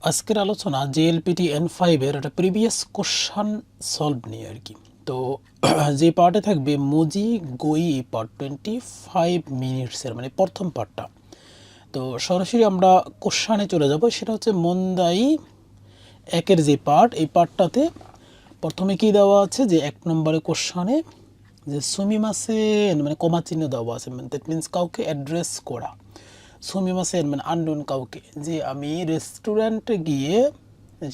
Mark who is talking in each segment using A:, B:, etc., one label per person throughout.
A: আজকের আলোচনা JLPT N5 এর একটা প্রিভিয়াস কোশ্চান সলভ নিয়ে আর কি। তো যে পার্টে থাকবে মুজি গই পার্ট 25 মিনিটসের মানে প্রথম পার্টটা। তো সরাসরি আমরা কোশ্চানে চলে যাব, সেটা হচ্ছে মন্দাই একের যে পার্ট, এই পার্টটাতে প্রথমে কি দেওয়া আছে যে 1 নম্বরে কোশ্চানে যে সুমিমাসেন মানে কমা চিহ্ন দেওয়া আছে, মানে দ্যাট মিনস কাউকে অ্যাড্রেস করা। সুমিমাসেন মানে আননোন কাউকে, যে আমি রেস্টুরেন্টে গিয়ে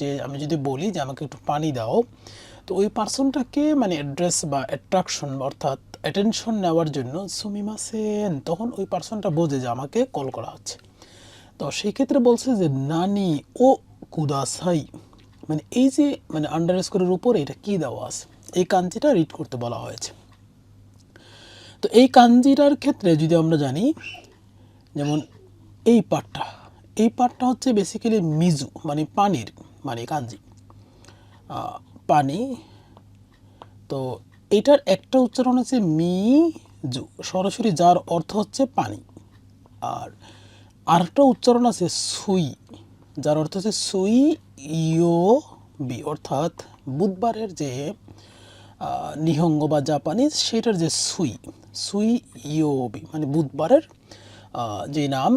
A: যে আমি যদি বলি যে আমাকে একটু পানি দাও, তো ওই পার্সনটাকে মানে অ্যাড্রেস বা অ্যাট্রাকশন অর্থাৎ অ্যাটেনশন নেওয়ার জন্য সুমিমাসেন, তখন ওই পার্সনটা বোঝে যে আমাকে কল করা হচ্ছে। তো সেই ক্ষেত্রে বলছে যে নানি ও কুদাসাই, মানে এই যে মানে আন্ডারস্কোরের উপরে এটা কি দেওয়া আছে, এই কাঞ্জিটা রিড করতে বলা হয়েছে। তো এই কাঞ্জিটার ক্ষেত্রে যদি আমরা জানি, যেমন এই পার্টটা হচ্ছে বেসিক্যালি মিজু মানে পানির মানে কাঞ্জি পানি। তো এটার একটা উচ্চারণ হচ্ছে মিজু সরাসরি, যার অর্থ হচ্ছে পানি। আর আরেকটা উচ্চারণ আছে সুই, যার অর্থ হচ্ছে সুই ইও বি, অর্থাৎ বুধবারের যে নিহঙ্গ বা জাপানিজ সেটার যে সুই সুই ইওবি মানে বুধবারের যে নাম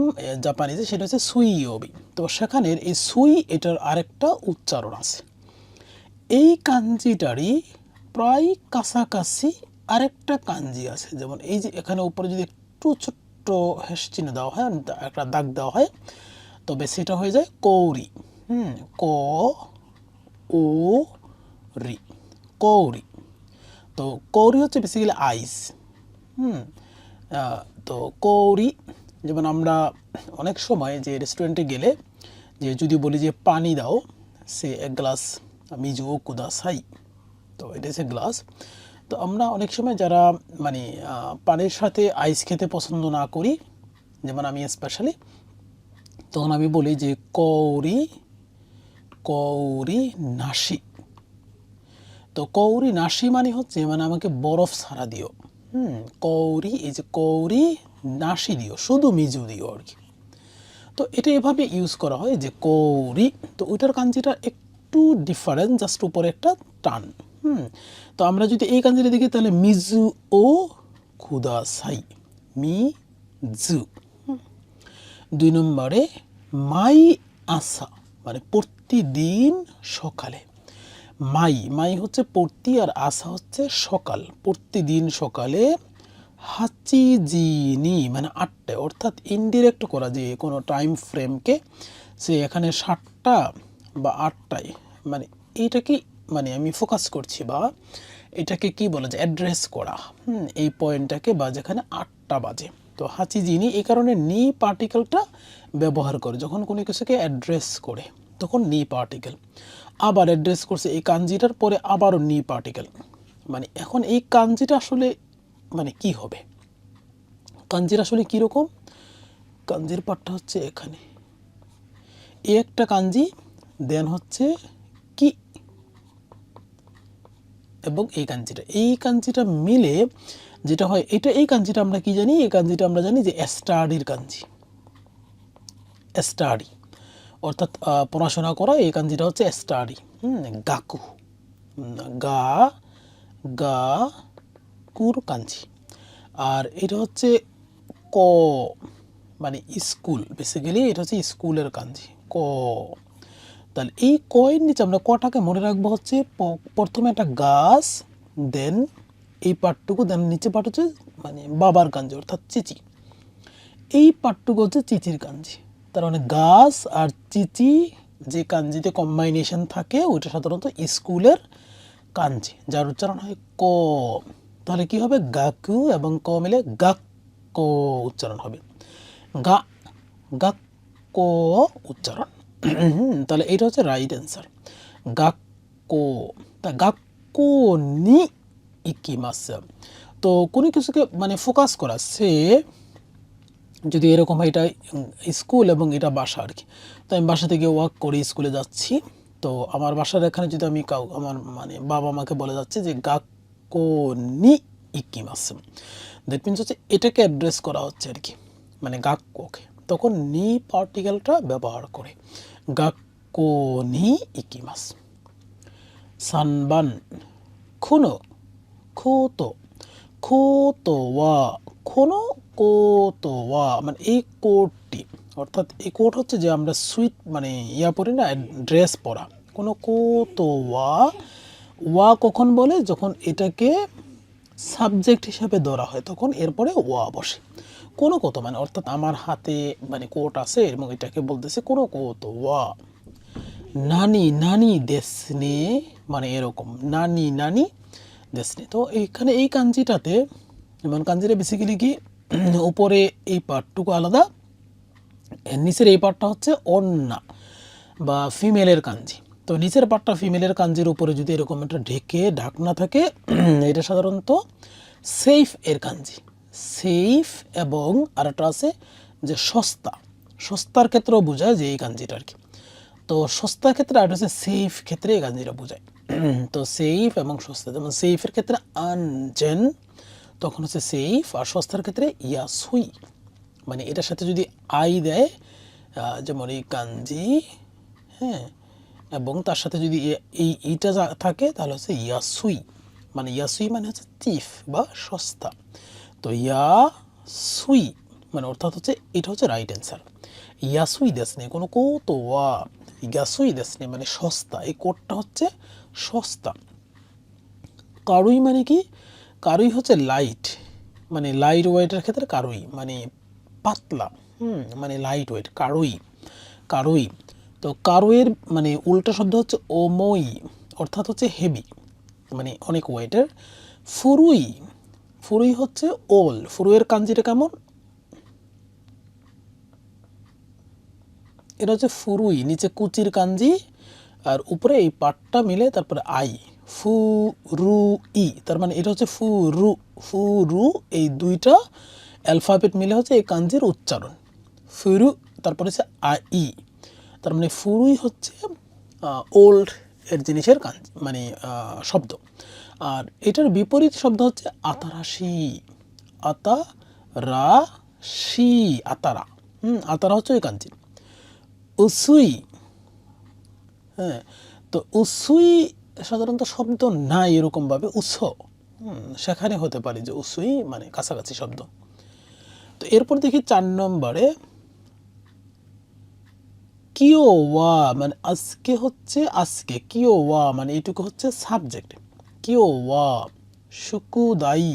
A: জাপানিজে সেটা হচ্ছে সুই ইওবি। তো সেখানের এই সুই এটার আরেকটা উচ্চারণ আছে। এই কাঞ্জিটারই প্রায় কাছাকাছি আরেকটা কাঞ্জি আছে, যেমন এই যে এখানে উপরে যদি একটু ছোট্ট হ্যাশ চিহ্ন দেওয়া হয়, একটা দাগ দেওয়া হয়, তবে সেটা হয়ে যায় কৌরি। ক ও রি, কৌরি। তো কৌরি হচ্ছে বেসিক্যালি আইস। তো কৌরি, যেমন আমরা অনেক সময় যে রেস্টুরেন্টে গেলে যে যদি বলি যে পানি দাও, সে এক গ্লাস মিজু কুদাসাই, তো এটা হচ্ছে গ্লাস। তো আমরা অনেক সময় যারা মানে পানির সাথে আইস খেতে পছন্দ না করি, যেমন আমি স্পেশালি, তখন আমি বলি যে কৌরি কৌরি নাশি। তো কৌরি নাশি মানে হচ্ছে মানে আমাকে বরফ ছাড়া দিও। কৌরি, এই যে কৌরি নাশি দিও, শুধু মিজু দিও আর কি। তো এটা এভাবে ইউজ করা হয় যে কৌরি। তো ওইটার কাঞ্জিটা একটু ডিফারেন্ট, জাস্ট উপরে একটা টান। তো আমরা যদি এই কাঞ্জিটা দেখি তাহলে মিজু ও কুদাসাই, মিজু। 2 নম্বরে মাই আসা মানে প্রতিদিন সকালে। মাই হচ্ছে প্রতি, আর আসা হচ্ছে সকাল, প্রতিদিন সকালে। হাচিজিনি মানে 8টায়, অর্থাৎ ইনডিরেক্ট করা যে কোনো টাইম ফ্রেমকে, সে এখানে 7টা বা 8টায়, মানে এইটাকে মানে আমি ফোকাস করছি বা এটাকে কি বলা যায় অ্যাড্রেস করা, এই পয়েন্টটাকে, বা যেখানে 8টা বাজে। তো হাচিজিনি এই কারণে নি পার্টিকেলটা ব্যবহার করে, যখন কোনো কিছুকে অ্যাড্রেস করে তখন নি পার্টিকেল। আবার অ্যাড্রেস করছে এই কাঞ্জিটার পরে আবারও নি পার্টিকেল। মানে এখন এই কাঞ্জিটা আসলে মানে কি হবে, কাঞ্জির আসলে কীরকম, কাঞ্জির পাঠটা হচ্ছে এখানে এই একটা কাঞ্জি, দেন হচ্ছে কি এবং এই কাঞ্জিটা মিলে যেটা হয় এটা, এই কাঞ্জিটা আমরা কি জানি, এই কাঞ্জিটা আমরা জানি যে স্টাডির কাঞ্জি, স্টাডি অর্থাৎ পড়াশোনা করা, এই কাঞ্জিটা হচ্ছে স্টাডি। গাকু, গা গা কুর কাঞ্জি। আর এটা হচ্ছে ক মানে স্কুল, বেসিক্যালি এটা হচ্ছে স্কুলের কাঞ্জি ক। তাহলে এই কয়ের নিচে আমরা কটাকে মনে রাখবো হচ্ছে প্রথমে একটা গাছ, দেন এই পার্টটুকু, দেন নিচে পার্ট হচ্ছে মানে বাবার কাঞ্জি অর্থাৎ চিচি, এই পার্টটুকু হচ্ছে চিচির কাঞ্জি। তার মানে গাছ আর চিচি যে কাঞ্জিতে কম্বাইনেশন থাকে ওইটা সাধারণত স্কুলের কাঞ্জি, যার উচ্চারণ হয় ক। তাহলে কি হবে, গাকু এবং ক মিলে গাক্ক উচ্চারণ হবে, গা গাক্ক উচ্চারণ। তাহলে এটা হচ্ছে রাইট অ্যান্সার, গাক্কো। তা গাক্কো নি ইকিমাসু। তো কোনো কিছুকে মানে ফোকাস করা, সে যদি এরকম হয়, এটা স্কুল এবং এটা বাসা আর কি। তো আমি বাসা থেকে ওয়াক করে স্কুলে যাচ্ছি, তো আমার বাসার এখানে যদি আমি আমার মানে বাবা মাকে বলে যাচ্ছে যে গাক্কো নি ইকিমাসু, দ্যাট মিনস হচ্ছে এটাকে অ্যাড্রেস করা হচ্ছে আর কি, মানে গাক্কোকে, তখন নি পার্টিকেলটা ব্যবহার করে, গাক্কো 校に行きます。3番このコートはこのকোটো মানে এই কোটটি, অর্থাৎ এই কোট হচ্ছে যে আমরা সুইট মানে পরি না, ড্রেস পরা। কোনো কোটো ওয়া কখন বলে, যখন এটাকে সাবজেক্ট হিসাবে ধরা হয় তখন এরপরে ওয়া বসে। কোনো কোতো মানে অর্থাৎ আমার হাতে মানে কোট আছে এবং এটাকে বলতেছে কোনো কোতো ওয়া। নানি দেশনে মানে এরকম নানি দেশনে। তো এইখানে এই কাঞ্জিটাতে যেমন কাঞ্জিটা বেসিক্যালি কি উপরে এই পার্টটুকু আলাদা, নিচের এই পার্টটা হচ্ছে অন্না বা ফিমেলের কাঞ্জি। তো নিচের পার্টটা ফিমেলের কাঞ্জির উপরে যদি এরকম একটা ঢাকনা থাকে এটা সাধারণত সেফ এর কাঞ্জি। সেফ এবং আরেকটা আছে যে সস্তার ক্ষেত্রেও বোঝায় যে এই কাঞ্জিটা আর কি। তো সস্তার ক্ষেত্রে আর হচ্ছে সেফ ক্ষেত্রে এই কাঞ্জিটা বোঝায়। তো সেফ এবং সস্তা, যেমন সেফের ক্ষেত্রে আনজেন তখন হচ্ছে সেফ, আর সস্তার ক্ষেত্রে ইয়াসুই। মানে এটার সাথে যদি আই দেয় যেমন এই কাঞ্জি, হ্যাঁ, এবং তার সাথে যদি এইটা থাকে তাহলে হচ্ছে ইয়াসুই। মানে ইয়াসুই মানে হচ্ছে চিফ বা সস্তা। তো ইয়াসুই মানে অর্থাৎ হচ্ছে এটা হচ্ছে রাইট অ্যান্সার। ইয়াসুই দেশনে কোনো কোতো ওয়া ইয়াসুই দেশনে মানে সস্তা, এই কোটটা হচ্ছে সস্তা। কারুই মানে কি, কারুই হচ্ছে লাইট, মানে লাইট ওয়েটের ক্ষেত্রে কারুই মানে পাতলা, মানে লাইট ওয়েট কারুই। তো কারুইয়ের মানে উল্টা শব্দ হচ্ছে ওমই, অর্থাৎ হচ্ছে হেভি মানে অনেক ওয়েটের। ফুরুই হচ্ছে ওল। ফুরুইয়ের কাঞ্জিটা কেমন, এটা হচ্ছে ফুরুই, নিচে কুচির কাঞ্জি আর উপরে এই পাটটা মিলে তারপরে আই, ফুরুই, তার মানে এটা হচ্ছে ফুরু এই দুইটা অ্যালফাবেট মিলে হচ্ছে এই কাঞ্জির উচ্চারণ ফুরু, তারপরে হচ্ছে আই। তার মানে ফুরুই হচ্ছে ওল্ড এর জিনিসের কাঞ্জি মানে শব্দ। আর এটার বিপরীত শব্দ হচ্ছে আতারাশি, আতারা হচ্ছে ওই কাঞ্জি। উসুই, হ্যাঁ, তো উসুই সাধারণত শব্দ নাই এরকমভাবে, সেখানে হতে পারে যে উসুই মানে কাছাকাছি শব্দ। তো এরপর দেখি 4 নম্বরে কিওওয়া মানে আজকে কিওওয়া মানে এটুকু হচ্ছে সাবজেক্ট। কিওওয়া শুকুদাই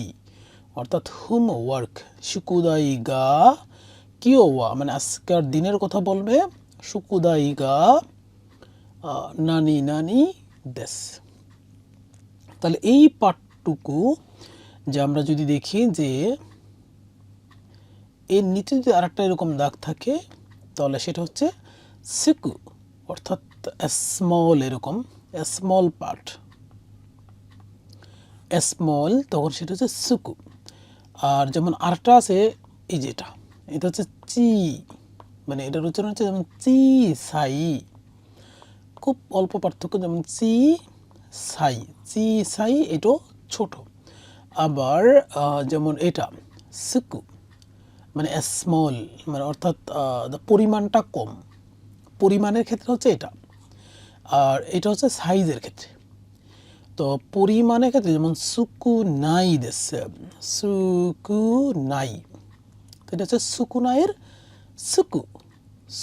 A: অর্থাৎ হোমওয়ার্ক, শুকুদাই গা কিওওয়া মানে আজকের দিনের কথা বলবে, শুকুদাই গা নানি দেশ। তাহলে এই পাঠটুকু যে আমরা যদি দেখি যে এর নিচে যদি আরেকটা এরকম দাগ থাকে তাহলে সেটা হচ্ছে সিকু, অর্থাৎ স্মল, এরকম স্মল পার্ট স্মল, তখন সেটা হচ্ছে সুকু। আর যেমন আরেকটা আছে এই যেটা, এটা হচ্ছে চি, মানে এটার উচ্চারণ হচ্ছে যেমন চি সাই, খুব অল্প পার্থক্য, যেমন চি সাই এটাও ছোট। আবার যেমন এটা সুকু মানে স্মল, মানে অর্থাৎ পরিমাণটা কম, পরিমাণের ক্ষেত্রে হচ্ছে এটা, আর এটা হচ্ছে সাইজের ক্ষেত্রে। তো পরিমাণের ক্ষেত্রে যেমন সুকু নাই দেশে, সুকু নাই, তো এটা হচ্ছে সুকুনাইয়ের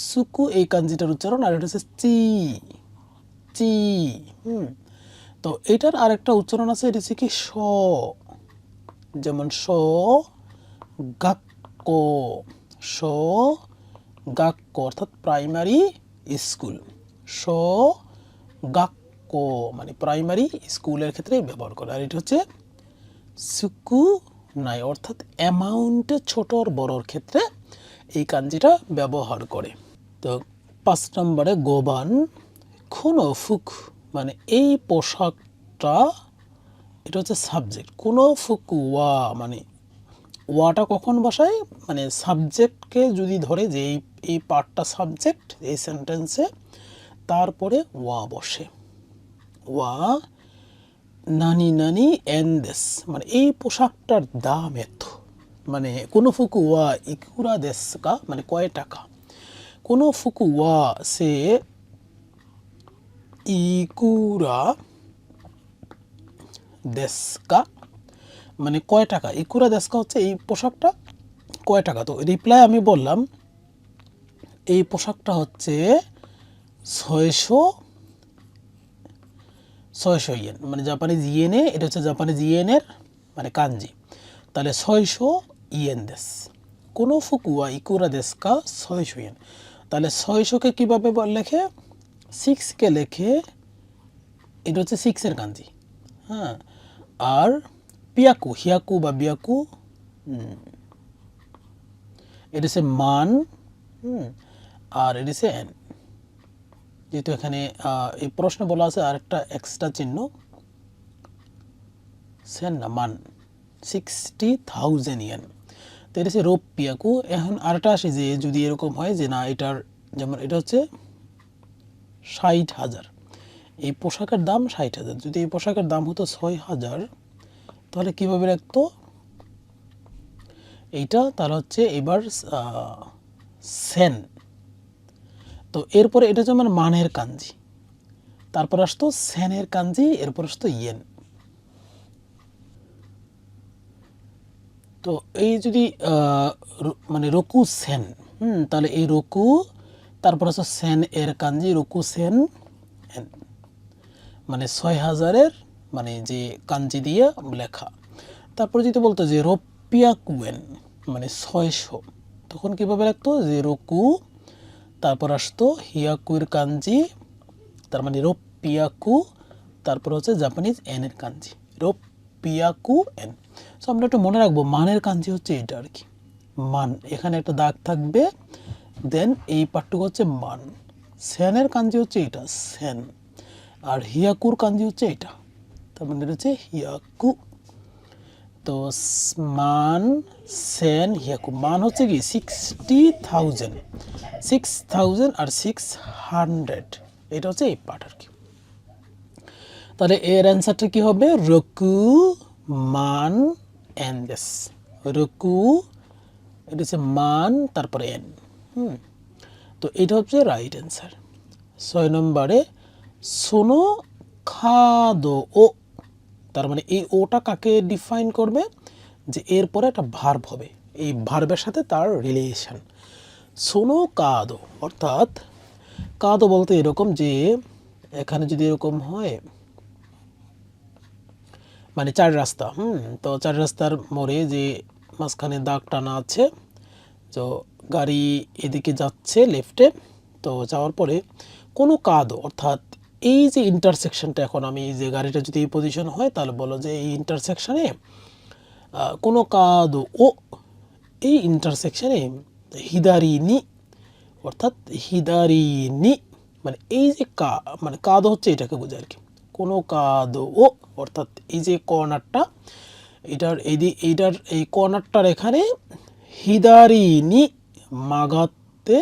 A: সুকু এই কাঞ্জিটার উচ্চারণ, আর এটা হচ্ছে চি। তো এটার আরেকটা উচ্চারণ আছে, এটা হচ্ছে কি স, যেমন স গাক্কো অর্থাৎ প্রাইমারি স্কুল, গাক্কো মানে প্রাইমারি স্কুলের ক্ষেত্রে ব্যবহার করে। আর এটা হচ্ছে সুকু নাই অর্থাৎ অ্যামাউন্টে ছোট আর বড়োর ক্ষেত্রে এই কাঞ্জিটা ব্যবহার করে। তো 5 নম্বরে গোবান খুনো ফুক মানে এই পোশাকটা, এটা হচ্ছে সাবজেক্ট। কোনো ফুকু ওয়া মানে ওয়াটা কখন বসায়, মানে সাবজেক্টকে যদি ধরে যে এই পার্টটা সাবজেক্ট এই সেন্টেন্সে, তারপরে ওয়া বসে। ওয়া নানি এনদেস মানে এই পোশাকটার দাম এত, মানে কোনো ফুকু ওয়া ইকুরা দেশকা মানে কয় টাকা, কোনো ফুকু ওয়া সে ইকুরা দেস্কা, মানে কয় টাকা। ইকুরা দেস্কা হচ্ছে এই পোশাকটা কয় টাকা। তো রিপ্লাই আমি বললাম এই পোশাকটা হচ্ছে 600 ইয়েন, মানে জাপানিজ ইয়েনে, এটা হচ্ছে জাপানিজ ইয়েনের মানে কাঞ্জি, তাহলে 600 ইয়েন দেশ। কোনো ফুকুয়া ইকুরা দেশকা 600 ইয়েন, তাহলে 600কে কীভাবে লেখে, 6কে লেখে, এটা হচ্ছে 6-এর কাঞ্জি, হ্যাঁ। আর পিয়াকু, হিয়াকু বা বিয়াকু, এটা হচ্ছে মান, আর এটা হচ্ছে এন। যেহেতু এখানে এই প্রশ্নে বলা আছে আরেকটা এক্সট্রা চিহ্ন, সেন না মান, 60,000 ইয়েন, তো এটা হচ্ছে রোপিয়াকু। এখন আরেকটা আসে যে যদি এরকম হয় যে না এটার, যেমন এটা হচ্ছে 60,000, এই পোশাকের দাম 60,000, যদি এই পোশাকের দাম হতো 6,000, তাহলে কীভাবে রাখতো এইটা, তাহলে হচ্ছে এবার সেন। তো এরপরে এটা যেমন মানের কাঞ্জি, তারপর আসতো সেনের কাঞ্জি, এরপর আসতো ইয়েন। তো এই যদি মানে রকু সেন, তাহলে এই রকু, তারপর হচ্ছে সেন এর কাঞ্জি, রকু সেন এন, মানে 6,000-এর মানে যে কাঞ্জি দিয়ে লেখা। তারপরে যদি বলতো যে রোপিয়াকুয়েন মানে 600, তখন কীভাবে রাখতো, যে রকু, তারপর আসতো হিয়াকুর কাঞ্জি, তার মানে রোপিয়াকু, তারপর হচ্ছে জাপানিজ এনের কাঞ্জি, রোপিয়াকু এন। সো আমরা একটু মনে রাখবো মানের কাঞ্জি হচ্ছে এটা আর কি, মান, এখানে একটা দাগ থাকবে, দেন এই পার্টটুকু হচ্ছে মান। সেনের কাঞ্জি হচ্ছে এটা সেন, আর হিয়াকুর কাঞ্জি হচ্ছে এটা, তার মানে এটা হচ্ছে হিয়াকু। তো মান, সেন, হিয়াকু, মান হচ্ছে কি 60,000, 6,000 আর 600, এটা হচ্ছে এই পার্ট আর কি। তাহলে এর অ্যান্সারটা কি হবে, রকু মান এন দেস, রকু, এটা হচ্ছে মান তারপরে এন, তো এটা হচ্ছে রাইট অ্যান্সার। 6 নম্বরে সোনো খাদো ও, তার মানে এই ওটা কাকে ডিফাইন করবে, যে এরপরে একটা ভার্ব হবে, এই ভার্বের সাথে তার রিলেশন। সোনো কাদো, অর্থাৎ কাদো বলতে এরকম যে এখানে যদি এরকম হয় মানে 4 রাস্তা, তো 4 রাস্তার মোড়ে যে মাঝখানে দাগ টানা আছে, তো গাড়ি এদিকে যাচ্ছে লেফটে, তো যাওয়ার পরে কোনো কাদো, অর্থাৎ এই যে ইন্টারসেকশনটা, এখন আমি যে গাড়িটা যদি এই পজিশন হয় তাহলে বলো যে এই ইন্টারসেকশনে কোনো কাদো ও, এই ইন্টারসেকশনে হিদারিনি, অর্থাৎ হিদারিনি মানে এই যে মানে কাদো হচ্ছে এটাকে বোঝায় আর কি, কোনো কাদো ও, অর্থাৎ এই যে কর্নারটা, এইটার এই কর্নারটার এখানে হিদারিনি মাগাতে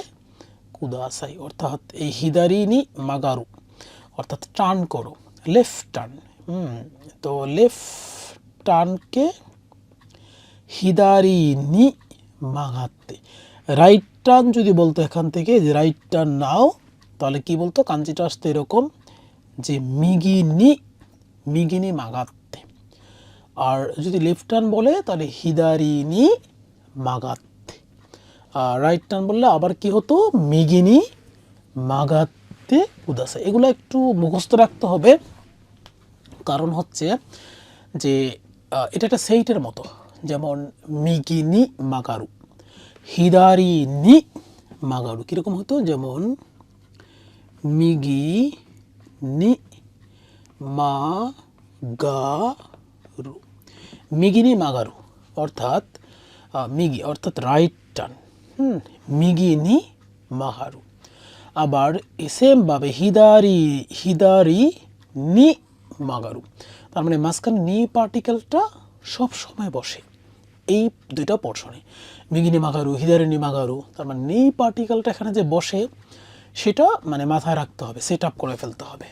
A: কুদাসাই, অর্থাৎ এই হিদারিনি মাগারু, অর্থাৎ টার্ন করো, লেফট টার্ন। তো লেফট টার্নকে হিদারিনি মাগাতে, রাইট টার্ন যদি বলতো এখান থেকে যে রাইট টার্ন নাও, তাহলে কি বলতো, কাঞ্জিটা আসতো এরকম যে মিগিনি মাগাতে। আর যদি লেফট টার্ন বলে তাহলে হিদারিনি মাগাতে, আর রাইট টার্ন বললে আবার কি হতো, মিগিনি মাগাতে কুদাসা। এগুলো একটু মুখস্থ রাখতে হবে, কারণ হচ্ছে যে এটা একটা সেইটের মতো, যেমন মিগিনি মাগারু, হিদারিনি মাগারু কীরকম হতো, যেমন মিগি নি মাগারু, মিগিনি মাগারু, অর্থাৎ মিগি অর্থাৎ রাইট টার্ন, মিগিনি মাগারু। আবার সেমভাবে হিদারি নি মাগারু, তার মানে মাঝখানে নি পার্টিকেলটা সব সময় বসে এই দুইটা পোর্শনে, মিগিনি মাগারু, হিদারিনি মাগারু, তার মানে নি পার্টিকেলটা এখানে যে বসে সেটা মানে মাথায় রাখতে হবে, সেট আপ করে ফেলতে হবে।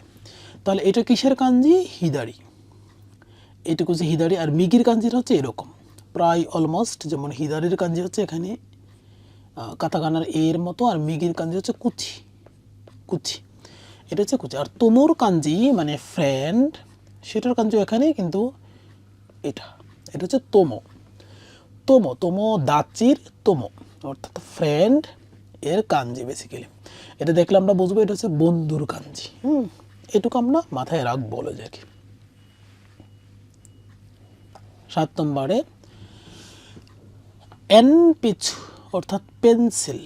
A: তাহলে এটা কিসের কাঞ্জি, হিদারি, এটুকু হচ্ছে হিদারি। আর মিগির কাঞ্জিটা হচ্ছে এরকম প্রায় অলমোস্ট, যেমন হিদারির কাঞ্জি হচ্ছে এখানে কাতাকানার এর মতো, আর মিগির কাঞ্জি হচ্ছে কুচি, এটা হচ্ছে কুচি। আর তোমোর কাঞ্জি মানে ফ্রেন্ড, সেটার কাঞ্জি এখানে, কিন্তু এটা এটা হচ্ছে তোমো। তোমো তোমো দাচির তোমো, অর্থাৎ ফ্রেন্ড এর কাঞ্জি বেসিক্যালি। এটা দেখলে আমরা বুঝবো এটা হচ্ছে বন্ধুর কাঞ্জি। এটুকু আমরা মাথায় রাখবো বলে যাই। 7 নম্বরে এন পিছু অর্থাৎ পেন্সিল।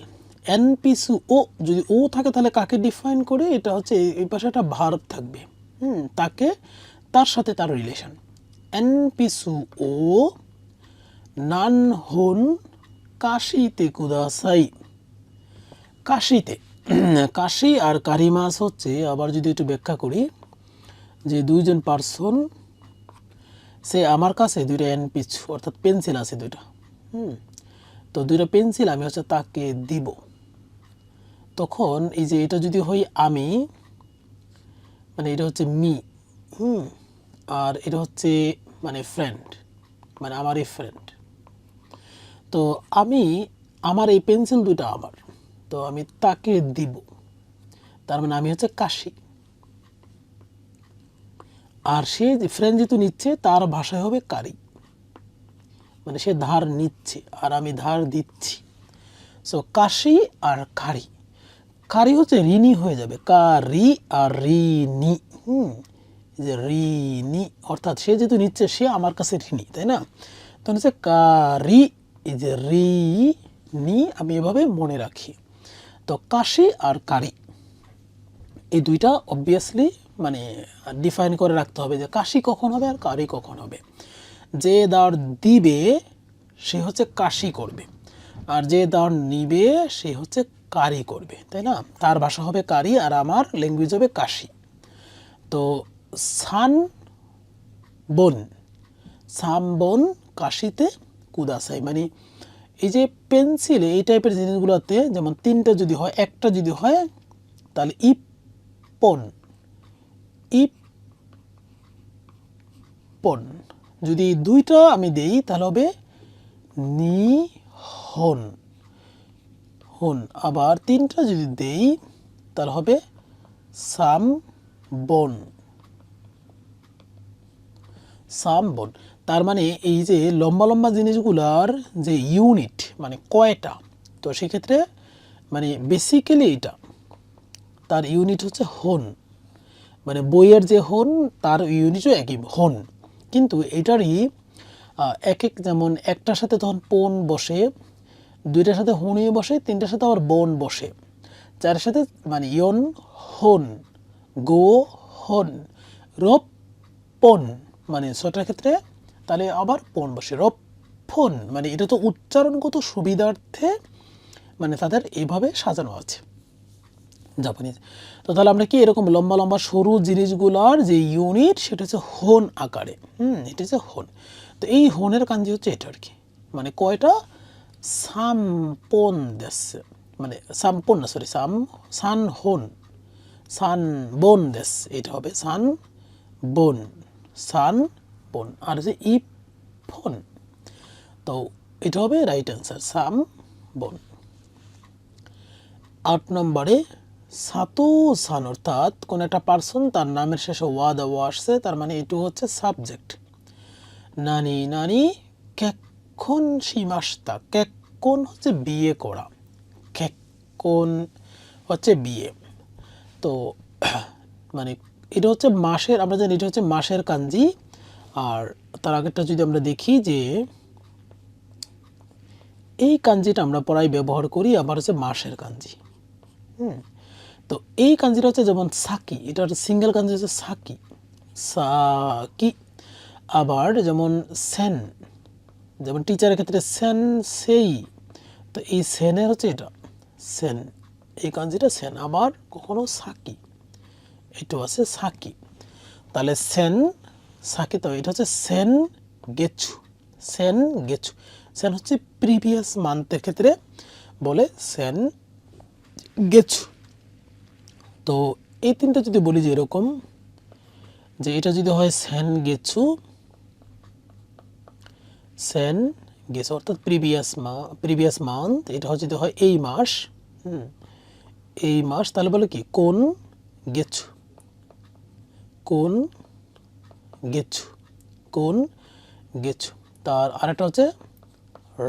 A: এন পিছু ও, যদি ও থাকে তাহলে কাকে ডিফাইন করে? এটা হচ্ছে এই পাশে একটা ভার্ব থাকবে, তাকে, তার সাথে তার রিলেশন। এন পিছু ও নান হুন কাশিতে কুদাসাই। কাশিতে, কাশি আর কারিমাস হচ্ছে, আবার যদি একটু ব্যাখ্যা করি, যে দুইজন পার্সন, সে আমার কাছে দুইটা এন পিছু অর্থাৎ পেন্সিল আছে দুইটা, তো দুইটা পেন্সিল আমি হচ্ছে তাকে দিব। তখন এই যে এটা যদি হয় আমি, মানে এটা হচ্ছে মি, আর এটা হচ্ছে মানে ফ্রেন্ড, মানে আমারই ফ্রেন্ড। তো আমি, আমার এই পেন্সিল দুইটা আমার, তো আমি তাকে দিব, তার মানে আমি হচ্ছে কাশি। আর সে ফ্রেন্ড যেহেতু নিচ্ছে, তার ভাষায় হবে কারি, মানে সে ধার নিচ্ছে আর আমি ধার দিচ্ছি। সো কাশি আর কারি, কারি হচ্ছে ঋণী হয়ে যাবে, কারি আর ঋণী, যে ঋণী, অর্থাৎ সে যেহেতু নিচ্ছে সে আমার কাছে ঋণী, তাই না? তখন হচ্ছে কারি, এই যে ঋণী, আমি এভাবে মনে রাখি। তো কাশি আর কারি এই দুইটা অবভিয়াসলি মানে ডিফাইন করে রাখতে হবে যে কাশি কখন হবে আর কারি কখন হবে। যে দাঁড় দিবে সে হচ্ছে কাশি করবে, আর যে দাঁড় নিবে সে হচ্ছে কারি করবে, তাই না? তার ভাষা হবে কারি আর আমার ল্যাঙ্গুয়েজ হবে কাশি। তো সান বন, সামবন কাশিতে কুদাসাই, মানে এই যে পেন্সিলে এই টাইপের জিনিসগুলোতে যেমন তিনটা যদি হয়, একটা যদি হয় তাহলে ইপন, ইপন। যদি দুইটা আমি দেই তাহলে হবে নি হন, হন। আবার তিনটা যদি দেই তাহলে হবে সাম বন, সাম বন। তার মানে এই যে লম্বা লম্বা জিনিসগুলার যে ইউনিট মানে কয়টা, তো সেক্ষেত্রে মানে বেসিক্যালি এটা তার ইউনিট হচ্ছে হন, মানে বইয়ের যে হন তার ইউনিটও একই হন, কিন্তু এটারই এক এক, যেমন একটার সাথে তখন পন বসে, দুইটার সাথে হনিও বসে, তিনটার সাথে আবার বন বসে, চারের সাথে মানে ইয়ন হন, গো হন, রপ পন, মানে ছটার ক্ষেত্রে তাহলে আবার পন বসে, রপ ফোন, মানে এটা তো উচ্চারণগত সুবিধার্থে মানে তাদের এইভাবে সাজানো আছে জাপানিজ। তো তাহলে আমরা কি এরকম লম্বা লম্বা সরু জিনিসগুলোর যে ইউনিট সেটা হচ্ছে হন আকারে, এটা হচ্ছে হন। তো এই হনের কাঞ্জি হচ্ছে এটা আর কি, মানে কয়টা? সামপন দেশ, মানে সামপন না, সরি সান হন, সান বন দেশ, এটা হবে সান বন, সান বন। আর যে ইপ ফোন, তো এটা হবে রাইট অ্যান্সার, সাম বন। 8 নম্বরে সাতো সান, অর্থাৎ কোন একটা পার্সন তার নামের শেষে ওয়া দেওয়া আসছে, তার মানে এটু হচ্ছে সাবজেক্ট। নানি নানি কেক্ষণ শিমাস্তা, কেক্ষণ হচ্ছে বিয়ে করা, কেক্ষণ হচ্ছে বিয়ে। তো মানে এটা হচ্ছে মাসের, আমরা জানি এটা হচ্ছে মাসের কাঞ্জি। আর তার আগেরটা যদি আমরা দেখি যে এই কাঞ্জিটা আমরা পড়ায় ব্যবহার করি, আবার হচ্ছে মাসের কাঞ্জি। তো এই কাঞ্জিটা হচ্ছে যেমন সাকি, এটার সিঙ্গেল কাঞ্জি হচ্ছে সাকি, সাকি। আবার যেমন সেন, যেমন টিচারের ক্ষেত্রে সেন সেই, তো এই সেনের হচ্ছে এটা সেন, এই কাঞ্জিটা সেন। আবার কখনো সাকি, এটাও আছে সাকি। তাহলে সেন সাকি, তো এটা হচ্ছে সেন গেছু, সেন গেছু। সেন হচ্ছে প্রিভিয়াস মান্থের ক্ষেত্রে বলে সেন গেছু। তো এই তিনটা যদি বলি যে এরকম, যে এটা যদি হয় সেন গেছু, সেন গেছু অর্থাৎ প্রিভিয়াস মান্থ, এটা হচ্ছে যদি হয় এই মাস, এই মাস, তাহলে বলে কি কোন গেছু, কোন গেছু, কোন গেছু। তার আরেকটা হচ্ছে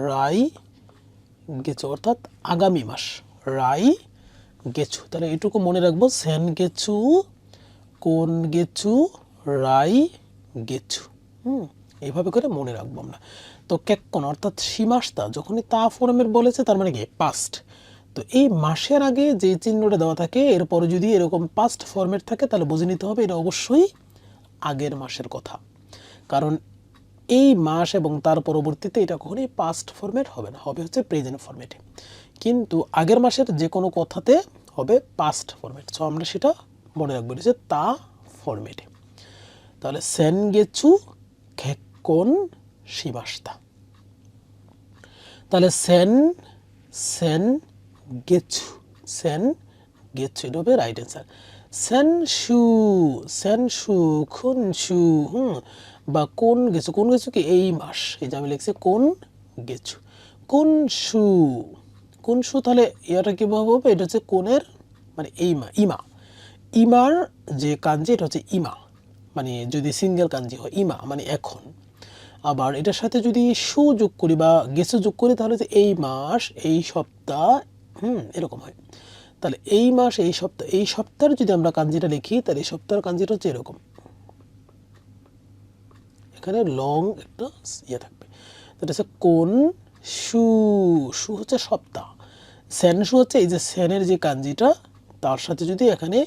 A: রাই গেছু, অর্থাৎ আগামী মাস, রাই গেছু। তাহলে এটুকু মনে রাখবো, সেন গেছু, কোন গেছু, রাই গেছু। এইভাবে করে মনে রাখবো আমরা। তো কেক্কন অর্থাৎ সীমাস্তা যখনই তা ফর্মের বলেছে তার মানে কি পাস্ট। তো এই মাসের আগে যে চিহ্নটা দেওয়া থাকে এরপরে যদি এরকম পাস্ট ফর্মেট থাকে তাহলে বুঝে নিতে হবে এটা অবশ্যই আগের মাসের কথা, কারণ এই মাস এবং তার পরবর্তীতে এটা কখনোই পাস্ট ফর্মেট হবে না, হবে হচ্ছে প্রেজেন্ট ফর্মেটে। কিন্তু আগের মাসের যে কোনো কথাতে হবে পাস্ট ফর্মেট। সো আমরা সেটা মনে রাখবো, এটা হচ্ছে তা ফর্মেটে। তাহলে সেন গেছু কেক্কন শিমাশিতা। তাহলে সেন সেন গেছু, সেন গেছু, এটা হবে রাইট অ্যান্সার। সেনশু, সেনশু, খুনশু, বা কোন গেছু, কোন গেছু কি এই মাস, এই যে আমি লিখছি কোন গেছু, কোনশু, কোনশু। তাহলে ইয়াটা কীভাবে হবে, এটা হচ্ছে কোনের মানে এই মা, ইমা, ইমার যে কাঞ্জি এটা হচ্ছে ইমা, মানে যদি সিঙ্গেল কাঞ্জি হয় ইমা মানে এখন। আবার এটার সাথে যদি সু যোগ করি বা গেছু যোগ করি তাহলে যে এই মাস, এই সপ্তাহ, এরকম হয়। তাহলে এই মাস, এই সপ্তাহ, এই সপ্তাহের যদি আমরা কাঞ্জিটা লিখি তাহলে এই সপ্তাহের কাঞ্জিটা হচ্ছে এরকম, এখানে লং একটা ইয়ে থাকবে। এটা হচ্ছে কোন সু, সু হচ্ছে সপ্তাহ, সেন সু হচ্ছে এই যে সেনের যে কাঞ্জিটা তার সাথে যদি এখানে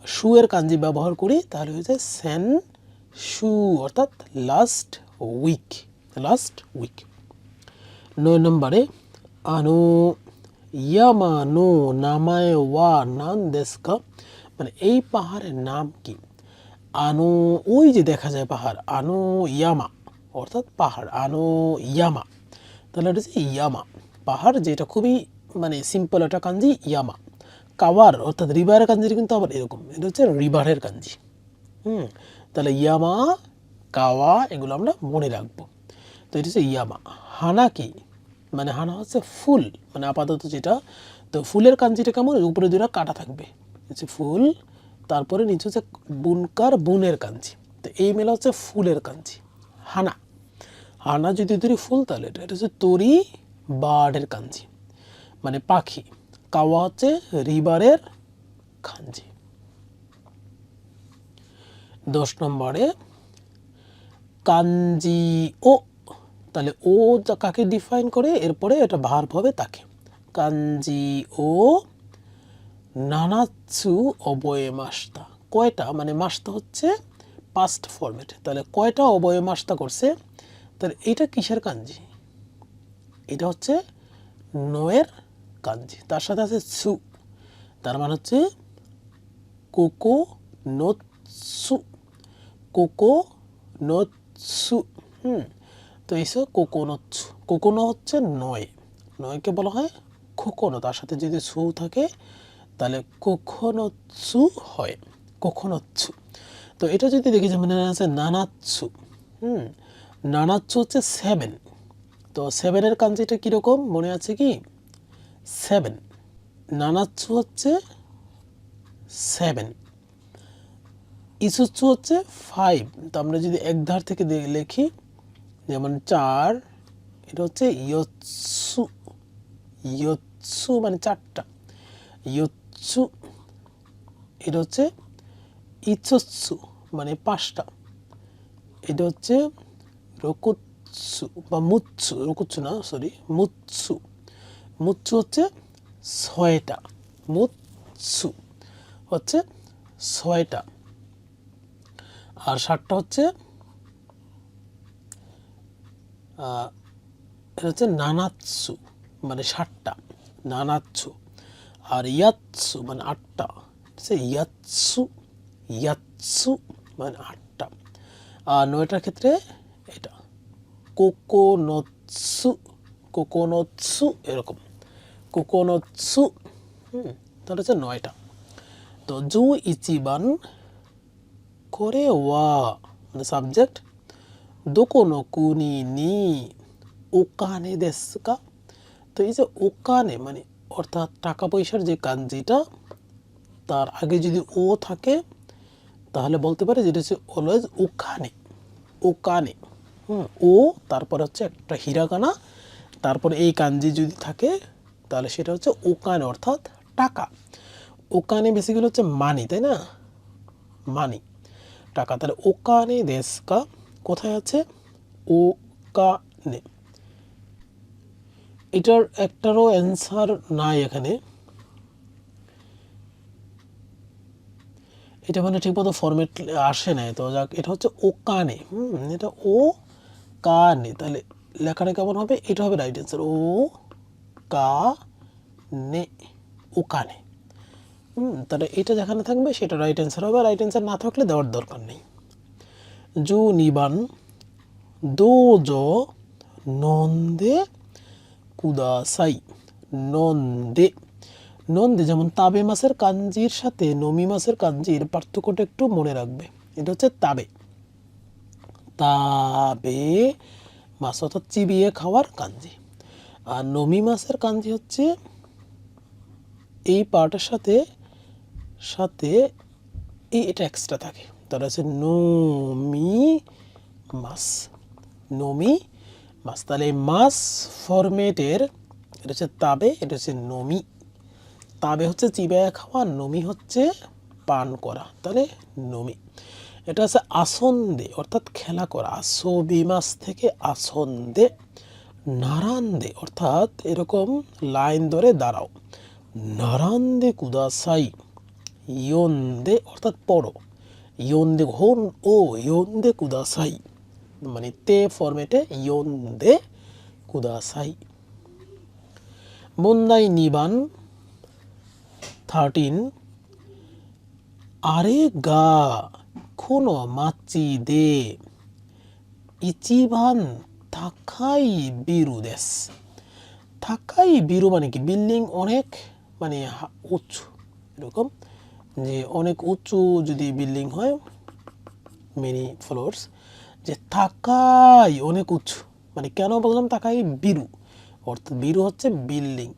A: সু এর কাঞ্জি ব্যবহার করি তাহলে হয়ে যায় সেন সু, অর্থাৎ লাস্ট উইক, লাস্ট উইক। 9 নম্বরে আনো ইয়ামা নো নামায়ে ওয়া নান দেসু কা, মানে এই পাহাড়ের নাম কি। আনো ওই যে দেখা যায় পাহাড়, আনো ইয়ামা অর্থাৎ পাহাড়, আনো ইয়ামা, তাহলে এটা হচ্ছে ইয়ামা পাহাড়, যেটা খুবই মানে সিম্পল একটা কাঞ্জি ইয়ামা। কাওয়ার অর্থাৎ রিভারের কাঞ্জির কিন্তু আবার এরকম, এটা হচ্ছে রিভারের কাঞ্জি। তাহলে ইয়ামা, কাওয়া এগুলো আমরা মনে রাখবো। তো এটা হচ্ছে ইয়ামা। হানা কি, মানে হানা হচ্ছে ফুল, মানে আপাতত যেটা। তো ফুলের কাঞ্জিটা কেমন, উপরে দুটা কাটা থাকবে, হচ্ছে ফুল, তারপরে নিচে হচ্ছে বুনকার বুনের কাঞ্জি। তো এই মেলা হচ্ছে ফুলের কাঞ্জি হানা। হানা যদি ধরি ফুল তাহলে এটা হচ্ছে তরি বার্ডের কাঞ্জি, মানে পাখি। কাওয়া হচ্ছে রিভারের কাঞ্জি। 10 নম্বরে কাঞ্জি ও, তাহলে ও কাকে ডিফাইন করে, এরপরে এটা ভার্ব হবে তাকে। কাঞ্জি ও নানাৎসু অবয়ে মাস্তা, কয়টা, মানে মাস্তা হচ্ছে পাস্ট ফরম্যাট, তাহলে কয়টা অবয়ে মাস্তা করছে। তাহলে এটা কিসের কাঞ্জি, এটা হচ্ছে নোয়ের কাঞ্জি, তার সাথে আছে সু, তার মানে হচ্ছে কোকো নোৎসু, কোকো নোৎসু। তো এই কোকোনোৎসু, কোকোনো হচ্ছে নয়, নয়কে বলা হয় কোকোনো, তার সাথে যদি সু থাকে তাহলে কোকোনোৎসু হয়, কোকোনোৎসু। তো এটা যদি দেখি যে মানে আছে নানাৎসু, নানাৎসু হচ্ছে 7। তো 7-এর কাঞ্জিটা কীরকম মনে আছে কি, 7, নানাৎসু হচ্ছে 7, ইসুৎসু হচ্ছে 5। তো আমরা যদি এক ধার থেকে লিখি যেমন 4, এটা হচ্ছে ইয়োৎসু, ইয়োৎসু মানে 4টা, ইয়োৎসু। এটা হচ্ছে ইচোৎসু মানে 5টা, এটা হচ্ছে রকুৎসু বা মুৎসু, রকুৎসু না সরি মুৎসু, মুৎসু হচ্ছে 6টা, মুৎসু হচ্ছে 6টা। আর 7টা হচ্ছে এটা হচ্ছে নানাৎসু মানে 7টা, নানাৎসু। আর ইয়াৎসু মানে 8টা, হচ্ছে ইয়াৎসু, ইয়াৎসু মানে 8টা। আর 9টার ক্ষেত্রে এটা কোকোনোৎসু, কোকোনোৎসু এরকম, কোকোনোৎসু। তাহলে হচ্ছে 9টা। তো জু ইচিবান করে ওয়া মানে সাবজেক্ট, দোকোনো কুনি নি ওকানে দেসু কা। তো এই যে ওকানে মানে অর্থাৎ টাকা পয়সার যে কাঞ্জিটা, তার আগে যদি ও থাকে তাহলে বলতে পারে যেটা হচ্ছে অলওয়েজ ওখানে, ওকানে। ও তারপর হচ্ছে একটা হিরাগানা, তারপরে এই কাঞ্জি যদি থাকে তাহলে সেটা হচ্ছে ওকানে অর্থাৎ টাকা। ওকানে বেসিক্যালি হচ্ছে মানি, তাই না, মানি, টাকা। তাহলে ওকানে দেশকা কোথায় আছে, ওকানে। এটার একটারও অ্যান্সার নাই এখানে, এটা মানে ঠিকমতো ফরম্যাট আসে নাই। তো যাক, এটা হচ্ছে ওকানে, এটা ও কানে, তাহলে লেখাটা কেমন হবে, এটা হবে রাইট অ্যান্সার, ও কা নে, ওকানে। তাহলে এটা যেখানে থাকবে সেটা রাইট অ্যান্সার হবে, রাইট অ্যান্সার না থাকলে দেওয়ার দরকার নেই। 12번 দোজো নন্দে কুদাসাই, নন্দে, নন্দে যেমন তাবে মাছের কাঞ্জির সাথে নমি মাছের কাঞ্জির পার্থক্যটা একটু মনে রাখবে। এটা হচ্ছে তাবে, তাবে মাছ অর্থাৎ চিবিয়ে খাওয়ার কাঞ্জি, আর নমি মাছের কাঞ্জি হচ্ছে এই পার্টের সাথে সাথে এটা এক্সট্রা থাকে, তাহলে হচ্ছে নমি মাছ, নমি মাছ। তাহলে এই মাছ ফরম্যাটের এটা হচ্ছে তাবে, এটা হচ্ছে নমি। তাবে হচ্ছে চিবায়া খাওয়া, নমি হচ্ছে পান করা, তাহলে নমি। এটা হচ্ছে আসন্দে অর্থাৎ খেলা করা, আসবি মাছ থেকে আসন্দে। নারান্দে অর্থাৎ এরকম লাইন ধরে দাঁড়াও, নারান্দে কুদাসাই। ইয়ন্দে অর্থাৎ পড়ো, ইয়ন্দে হোন ও ইয়ন্দে কুদাসাই, মানে তে ফরম্যাটে ইয়ন্দে কুদাসাই। বন্দাই নিবান 13 আরে গা কোনো মাচি দে ইচিবান থাকাই বিরু দেশ। থাকাই বিরু মানে কি, বিল্ডিং অনেক মানে উঁচু, এরকম যে অনেক উঁচু যদি বিল্ডিং হয় মেনি ফ্লোরস, যে থাকাই অনেক উঁচু, মানে কেন বললাম থাকাই বিরু, অর্থাৎ বিরু হচ্ছে বিল্ডিং,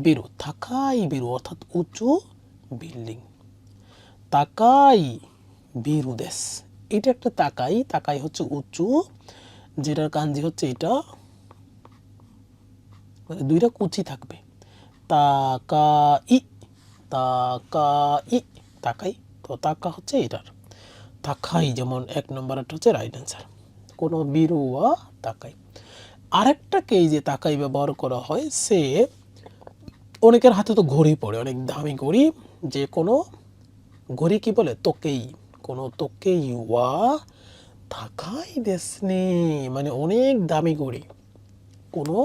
A: বিরু, থাকাই বিরু অর্থাৎ উঁচু বিল্ডিং। তাকাই বিরু দেশ, এটা একটা তাকাই, তাকাই হচ্ছে উঁচু, যেটার কাঞ্জি হচ্ছে এটা, মানে দুইটা কুচি থাকবে, তাকাই, তাকাই, তাকাই। তো তাকা হচ্ছে এটার, তাকাই যেমন 1 নম্বরটা হচ্ছে রাইট অ্যান্সার, কোনো বিরুয়া তাকাই। আরেকটাকে এই যে তাকাই ব্যবহার করা হয়, সে অনেকের হাতে তো ঘড়ি পড়ে, অনেক দামি ঘড়ি, যে কোনো ঘড়ি কি বলে, তোকেই, কোনো তোকেই ওয়া তাকাই দেশনে, মানে অনেক দামি ঘড়ি, কোনো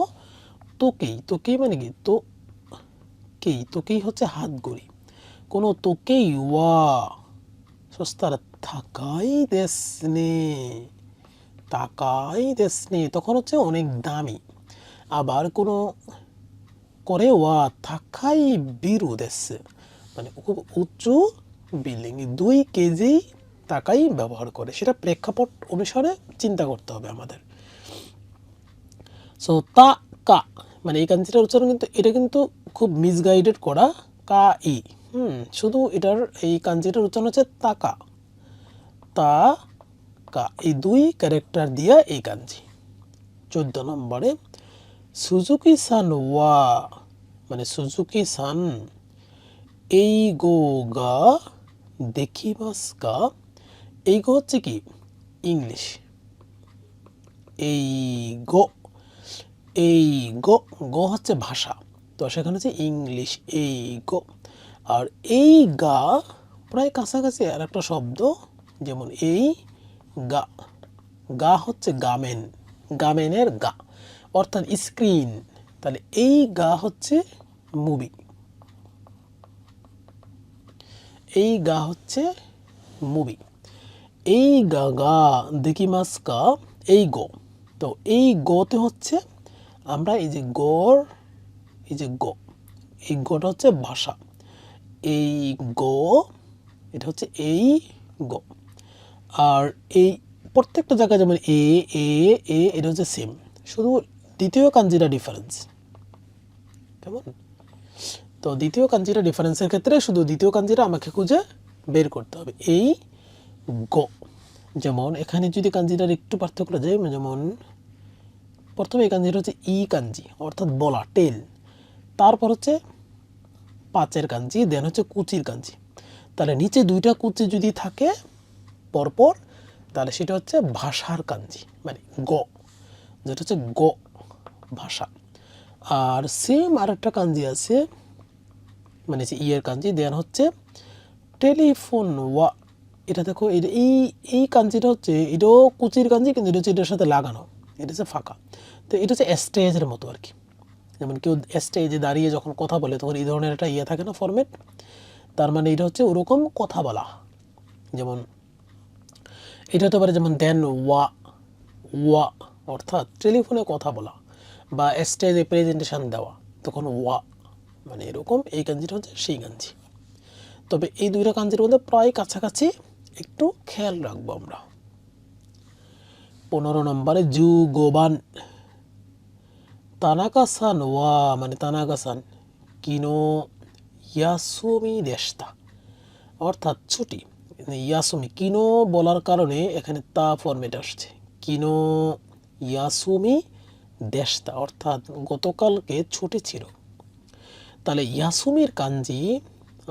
A: তোকেই, তোকেই মানে কি, তো কেই, তোকেই হচ্ছে হাত ঘড়ি, কোনো তোকেই ওয়া সস্তার তাকাই দেশনে, তাকাই দেশনে তখন হচ্ছে অনেক দামি। আবার কোনো করে ওয়া তাকাই বিরু দেশ, মানে খুব উঁচু বিল্ডিং, 2 কেজি তাকাই ব্যবহার করে, সেটা প্রেক্ষাপট অনুসারে চিন্তা করতে হবে আমাদের। সো তা কা মানে এই কাঞ্জিটার উচ্চারণ কিন্তু এটা কিন্তু খুব মিসগাইডেড করা, কা ই, শুধু এটার এই কাঞ্জিটার উচ্চারণ হচ্ছে তাকা, তা কা, এই 2 ক্যারেক্টার দিয়া এই কাঞ্জি। 14 নম্বরে সুজুকি সান ওয়া, মানে সুজুকি সান এই গো গা দেখিমাস কা, এই গো হচ্ছে কি ইংলিশ, এই গো, এই গো, গো হচ্ছে ভাষা, তো সেখানে হচ্ছে ইংলিশ এই গো। আর এই গা প্রায় কাছাকাছি আর একটা শব্দ, যেমন এই গা, গা হচ্ছে গামেন, গামেনের গা অর্থাৎ স্ক্রিন, তাহলে এই গা হচ্ছে মুভি, এই গা হচ্ছে মুভি। এই গা গা দেখিমাস কা, এই গো, তো এই গোতে হচ্ছে আমরা এই যে গোর, এই যে গো, এই গোটা হচ্ছে ভাষা, এই গো, এটা হচ্ছে এই গো। আর এই প্রত্যেকটা জায়গায় যেমন এ এ এ, এটা হচ্ছে সেম, শুধু দ্বিতীয় কাঞ্জিটা ডিফারেন্স, কেমন। তো দ্বিতীয় কাঞ্জিটা ডিফারেন্সের ক্ষেত্রে শুধু দ্বিতীয় কাঞ্জিটা আমাকে খুঁজে বের করতে হবে। এই গ, যেমন এখানে যদি কাঞ্জিটার একটু পার্থক্য যায়, যেমন প্রথমে এই কাঞ্জিটা হচ্ছে ই কাঞ্জি অর্থাৎ বলা, টেল, তারপর হচ্ছে পাঁচের কাঞ্জি, দেন হচ্ছে কুচির কাঞ্জি। তাহলে নিচে দুইটা কুচি যদি থাকে পরপর, তাহলে সেটা হচ্ছে ভাষার কাঞ্জি, মানে গ, যেটা হচ্ছে গ ভাষা। আর সেম আরেকটা কাঞ্জি আছে, মানে যে ইয়ের কাঞ্জি, দেন হচ্ছে টেলিফোন ওয়া। এটা দেখো, এই এই কাঞ্জিটা হচ্ছে, এটাও কুচির কাঞ্জি, কিন্তু এটা হচ্ছে এটার সাথে লাগানো, এটা হচ্ছে ফাঁকা। তো এটা হচ্ছে স্টেজের মতো আর কি। যেমন কেউ স্টেজে দাঁড়িয়ে যখন কথা বলে তখন এই ধরনের একটা ইয়ে থাকে না, ফরম্যাট, তার মানে এটা হচ্ছে ওরকম কথা বলা। যেমন এটা হতে পারে যেমন দেন ওয়া, ওয়া অর্থাৎ টেলিফোনে কথা বলা বা স্টেজে প্রেজেন্টেশন দেওয়া, তখন ওয়া, মানে এরকম। এই কাঞ্জিটা হচ্ছে সেই কাঞ্জি। তবে এই দুইটা কাঞ্জির মধ্যে প্রায় কাছাকাছি, একটু খেয়াল রাখবো আমরা। 15 নম্বরে যুগোবান, তানাকা-সান ওয়া, মানে তানাকা-সান কিনো ইয়াসুমি দেশতা, অর্থাৎ ছুটি। ইয়াসুমি, কিনো বলার কারণে এখানে তা ফরম্যাট আসছে, কিনো ইয়াসুমি দেশতা, অর্থাৎ গতকালকে ছুটি ছিল। তাহলে ইয়াসুমির কাঞ্জি,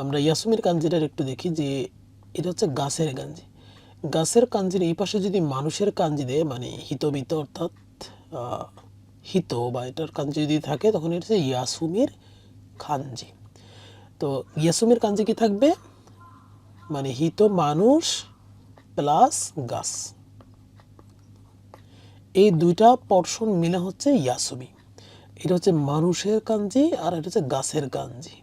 A: আমরা ইয়াসুমির কাঞ্জিটার একটু দেখি যে এটা হচ্ছে গাছের কাঞ্জি। গাছের কাঞ্জির এই পাশে যদি মানুষের কাঞ্জি দেয়, মানে হিতবিত অর্থাৎ হিত, বা এটার কাঞ্জি যদি থাকে, তখন এটা হচ্ছে ইয়াসুমির কাঞ্জি। তো ইয়াসুমির কাঞ্জি কি থাকবে, মানে হিত মানুষ প্লাস গাছ, এই দুইটা পোরশন মিলে হচ্ছে ইয়াসুমি। এটা হচ্ছে মানুষের কাঞ্জি আর এটা হচ্ছে গাছের কাঞ্জি,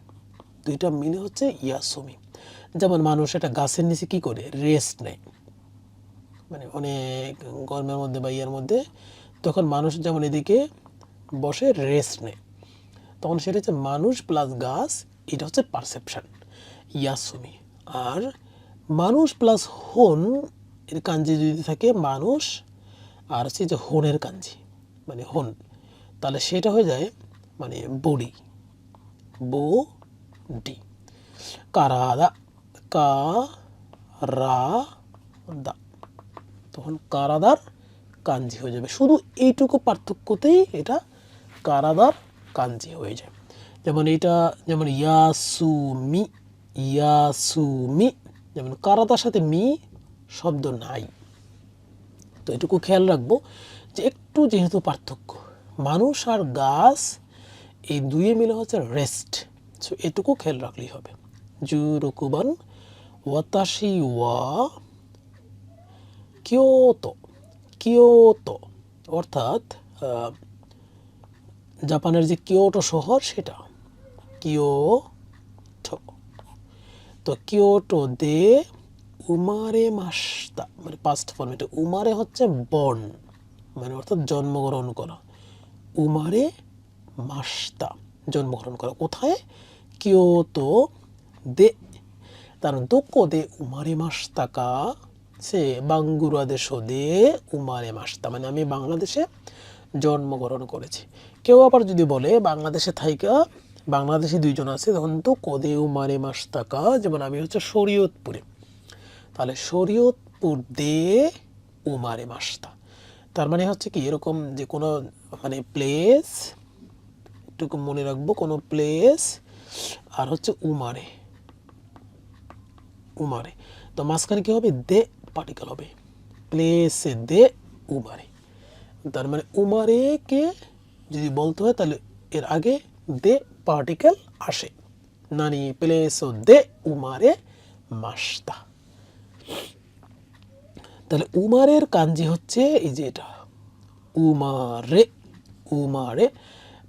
A: দুইটা মিলে হচ্ছে ইয়াসুমি। যেমন মানুষ একটা গাছের নিচে কি করে, রেস্ট নেয়, মানে অনেক গরমের মধ্যে বা ইয়ার মধ্যে, তখন মানুষ যেমন এদিকে বসে রেস্ট নেয়, তখন সেটা হচ্ছে মানুষ প্লাস গাছ, এটা হচ্ছে পারসেপশন, ইয়াসুমি। আর মানুষ প্লাস হন এর কাঞ্জি যদি থাকে মানুষ, আর হচ্ছে যে হনের কাঞ্জি মানে হন, তাহলে সেটা হয়ে যায় মানে বডি, বডি। কারাদা, কারাদা, তখন কারাদার কাঞ্জি হয়ে যাবে। শুধু এইটুকু পার্থক্যতেই এটা কারাদার কাঞ্জি হয়ে যায়। যেমন এটা, যেমন ইয়াসুমি, ইয়াসুমি, যেমন কারাদার সাথে মি শব্দ নাই। তো এটুকু খেয়াল রাখবো যে একটু যেহেতু পার্থক্য, মানুষ আর গাছ এই দুয়ে মিলে হচ্ছে রেস্ট, সো এটুকু খেয়াল রাখলেই হবে। জুরুকুবান ওয়াতাশি ওয়া কিয়োতো, কিয়োতো অর্থাৎ জাপানের যে কিয়োটো শহর সেটা, কিয়োটো। তো কিয়োটো দে উমারে মাস্তা, মানে পাস্ট ফর্মেটে, উমারে হচ্ছে বর্ন, মানে অর্থাৎ জন্মগ্রহণ করা, উমারে মাস্তা জন্মগ্রহণ করা। কোথায়, কিয়োতো দে, তার দোকো দে উমারে মাস্তা কা, সে বাংলাদেশ দে উমারে মাস্তা, মানে আমি বাংলাদেশে জন্মগ্রহণ করেছি। কেউ আবার যদি বলে বাংলাদেশে থাইকা, বাংলাদেশে দুইজন আছে, তখন তো কোদে উমারে মাস্তাকা, যেমন আমি হচ্ছে শরীয়তপুরে, তাহলে শরীয়তপুর দে উমারে মাস্তা, তার মানে হচ্ছে কি এরকম যে কোনো মানে প্লেস, একটু মনে রাখবো, কোনো প্লেস আর হচ্ছে উমারে, উমারে, তো মাঝখানে কি হবে, দে পার্টিকেল হবে, প্লেসে দে উমারে। তার মানে উমারে কে যদি বলতে হয় তাহলে এর আগে দে পার্টিকেল আসে, নানি প্লেসো দে উমারে মাস্তা। তাহলে উমারের কাঞ্জি হচ্ছে এই যে এটা, উমারে, উমারে,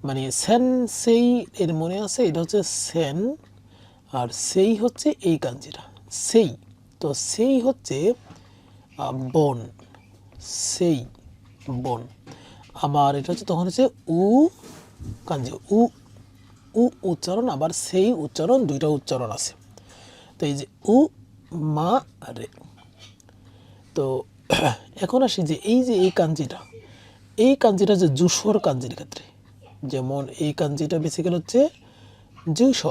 A: মানে সেন সেই, এর মনে আছে এটা হচ্ছে সেন, আর সেই হচ্ছে এই কাঞ্জিটা সেই, তো সেই হচ্ছে বন, সেই বন। আবার এটা হচ্ছে তখন হচ্ছে উ কাঞ্জি, উ, উ উচ্চারণ, আবার সেই উচ্চারণ, দুইটা উচ্চারণ আছে। তো এই যে উ মা রে। তো এখন আসি যে এই যে এই কাঞ্জিটা, এই কাঞ্জিটা যে যুসর কাঞ্জির ক্ষেত্রে, যেমন এই কাঞ্জিটা বেসিক্যালি হচ্ছে জুস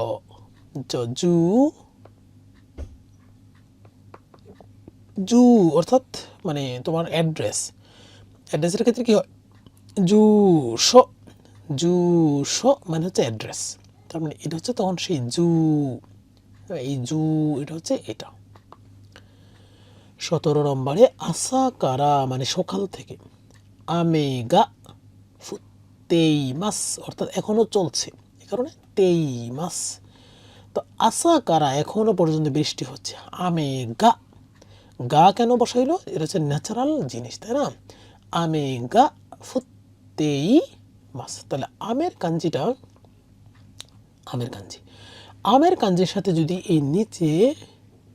A: জু জু অর্থাৎ মানে তোমার অ্যাড্রেসের ক্ষেত্রে কি হয় জুস জুস মানে হচ্ছে অ্যাড্রেস, তার মানে এটা হচ্ছে তখন সেই এই জু এটা হচ্ছে এটা। 17 নম্বরে আসা কারা মানে সকাল থেকে, আমেগা ফুতেই মাস অর্থাৎ এখনো চলছে, এ কারণে তেই মাস। তো আসা কারা এখনো পর্যন্ত বৃষ্টি হচ্ছে, আমেগা গা কেন বসাইলো, এটা হচ্ছে ন্যাচারাল জিনিস তাই না, আমেগা ফুতেই মাস। তাহলে আমের কাঞ্জিটা আমের কাঞ্জির সাথে যদি এই নিচে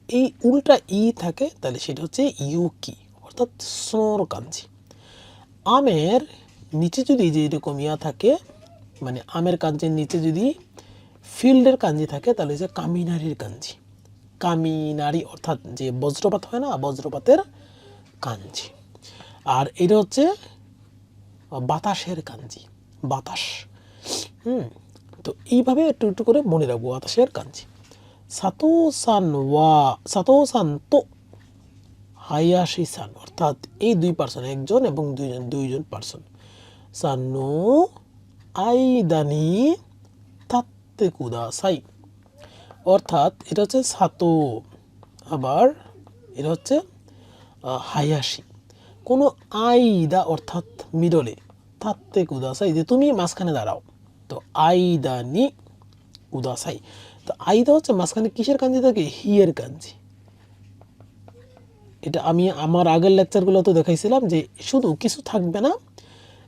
A: এই উল্টা ই থাকে তাহলে সেটা হচ্ছে ইউকি অর্থাৎ স্নোর কাঞ্জি। আমের নিচে যদি যে এরকম ইয়া থাকে মানে আমের কাঞ্জির নিচে যদি ফিল্ডের কাঞ্জি থাকে তাহলে হচ্ছে কামিনারির কাঞ্জি, কামিনারি অর্থাৎ যে বজ্রপাত হয় না বজ্রপাতের কাঞ্জি। আর এটা হচ্ছে বাতাসের কাঞ্জি, বাতাস। তো এইভাবে একটু একটু করে মনে রাখবো বাতাসের কাঞ্জি। সাতো সান তো হায়াশি সান অর্থাৎ এই দুই পার্সন একজন এবং দুইজন পার্সন। সানো আইদানি তাত্তে কুদাসাই অর্থাৎ এটা হচ্ছে সাতো, আবার এটা হচ্ছে হায়াশি। কোনো আইদা অর্থাৎ মিডলে, তাত্তে কুদাসাই যে তুমি মাঝখানে দাঁড়াও, তো আইদানি কুদাসাই। তো আইদা হচ্ছে মাঝখানে কিসের কাঞ্জি থাকে, হিয়ের কাঞ্জি। এটা আমি আমার আগের লেকচারগুলো তো দেখাইছিলাম যে শুধু কিছু থাকবে না,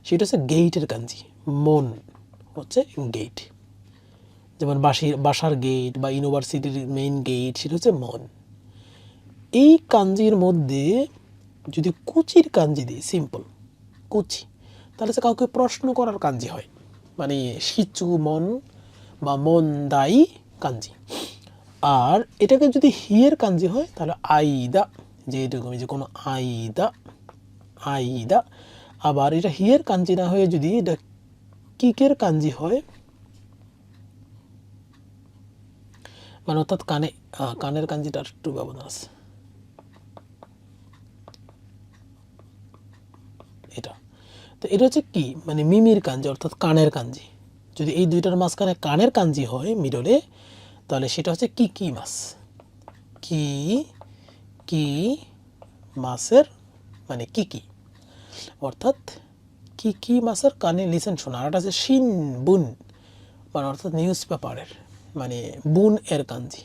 A: সেটা হচ্ছে গেইটের কাঞ্জি, মন হচ্ছে গেইট, যেমন বাসার গেট বা ইউনিভার্সিটির মেইন গেট সেটা হচ্ছে মন। এই কাঞ্জির মধ্যে যদি কুচির কাঞ্জি দিই, সিম্পল কুচি, তাহলে হচ্ছে কাউকে প্রশ্ন করার কাঞ্জি হয়, মানে শিচু মন বা মন দায়ী কাঞ্জি। আর এটাকে যদি হিয়ের কাঞ্জি হয় তাহলে আইদা, যে এরকম যে কোনো আইদা। আবার এটা হিয়ের কাঞ্জি না হয়ে যদি এটা কিকের কাঞ্জি হয়, মানে অর্থাৎ কানের কাঞ্জিটা একটু ব্যবধান আছে, এটা। তো এটা হচ্ছে কি মানে মিমির কাঞ্জি অর্থাৎ কানের কাঞ্জি। যদি এই দুইটার মাঝখানে কানের কাঞ্জি হয় মিডলে, তাহলে সেটা হচ্ছে কি মাছ, কি মাছের মানে কি অর্থাৎ কি মাছের কানে লিসেন শোনা। আর এটা হচ্ছে শিন বুন মানে অর্থাৎ নিউজ পেপারের মানে বুন এর কাঞ্জি,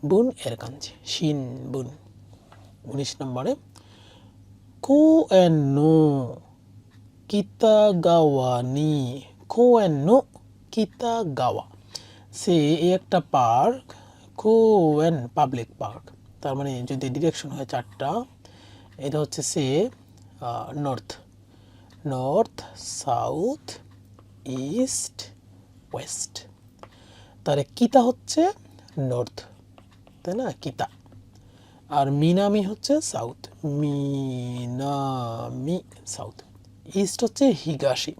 A: বুন এর কাঞ্জি শিন বুন। 19 নম্বরে কোয়েন নো কিতাগাওয়া নি, কোয়েন নো কিতাগাওয়া সে একটা পার্ক, কোয়েন পাবলিক পার্ক, তার মানে যদি ডিরেকশন হয় 4টা, এটা হচ্ছে সে নর্থ সাউথ ইস্ট ওয়েস্ট। তাহলে কিতা হচ্ছে নর্থ তাই না, কিতা। আর মিনামি হচ্ছে সাউথ, মিনামি সাউথ। ইস্ট হচ্ছে হিগাশি,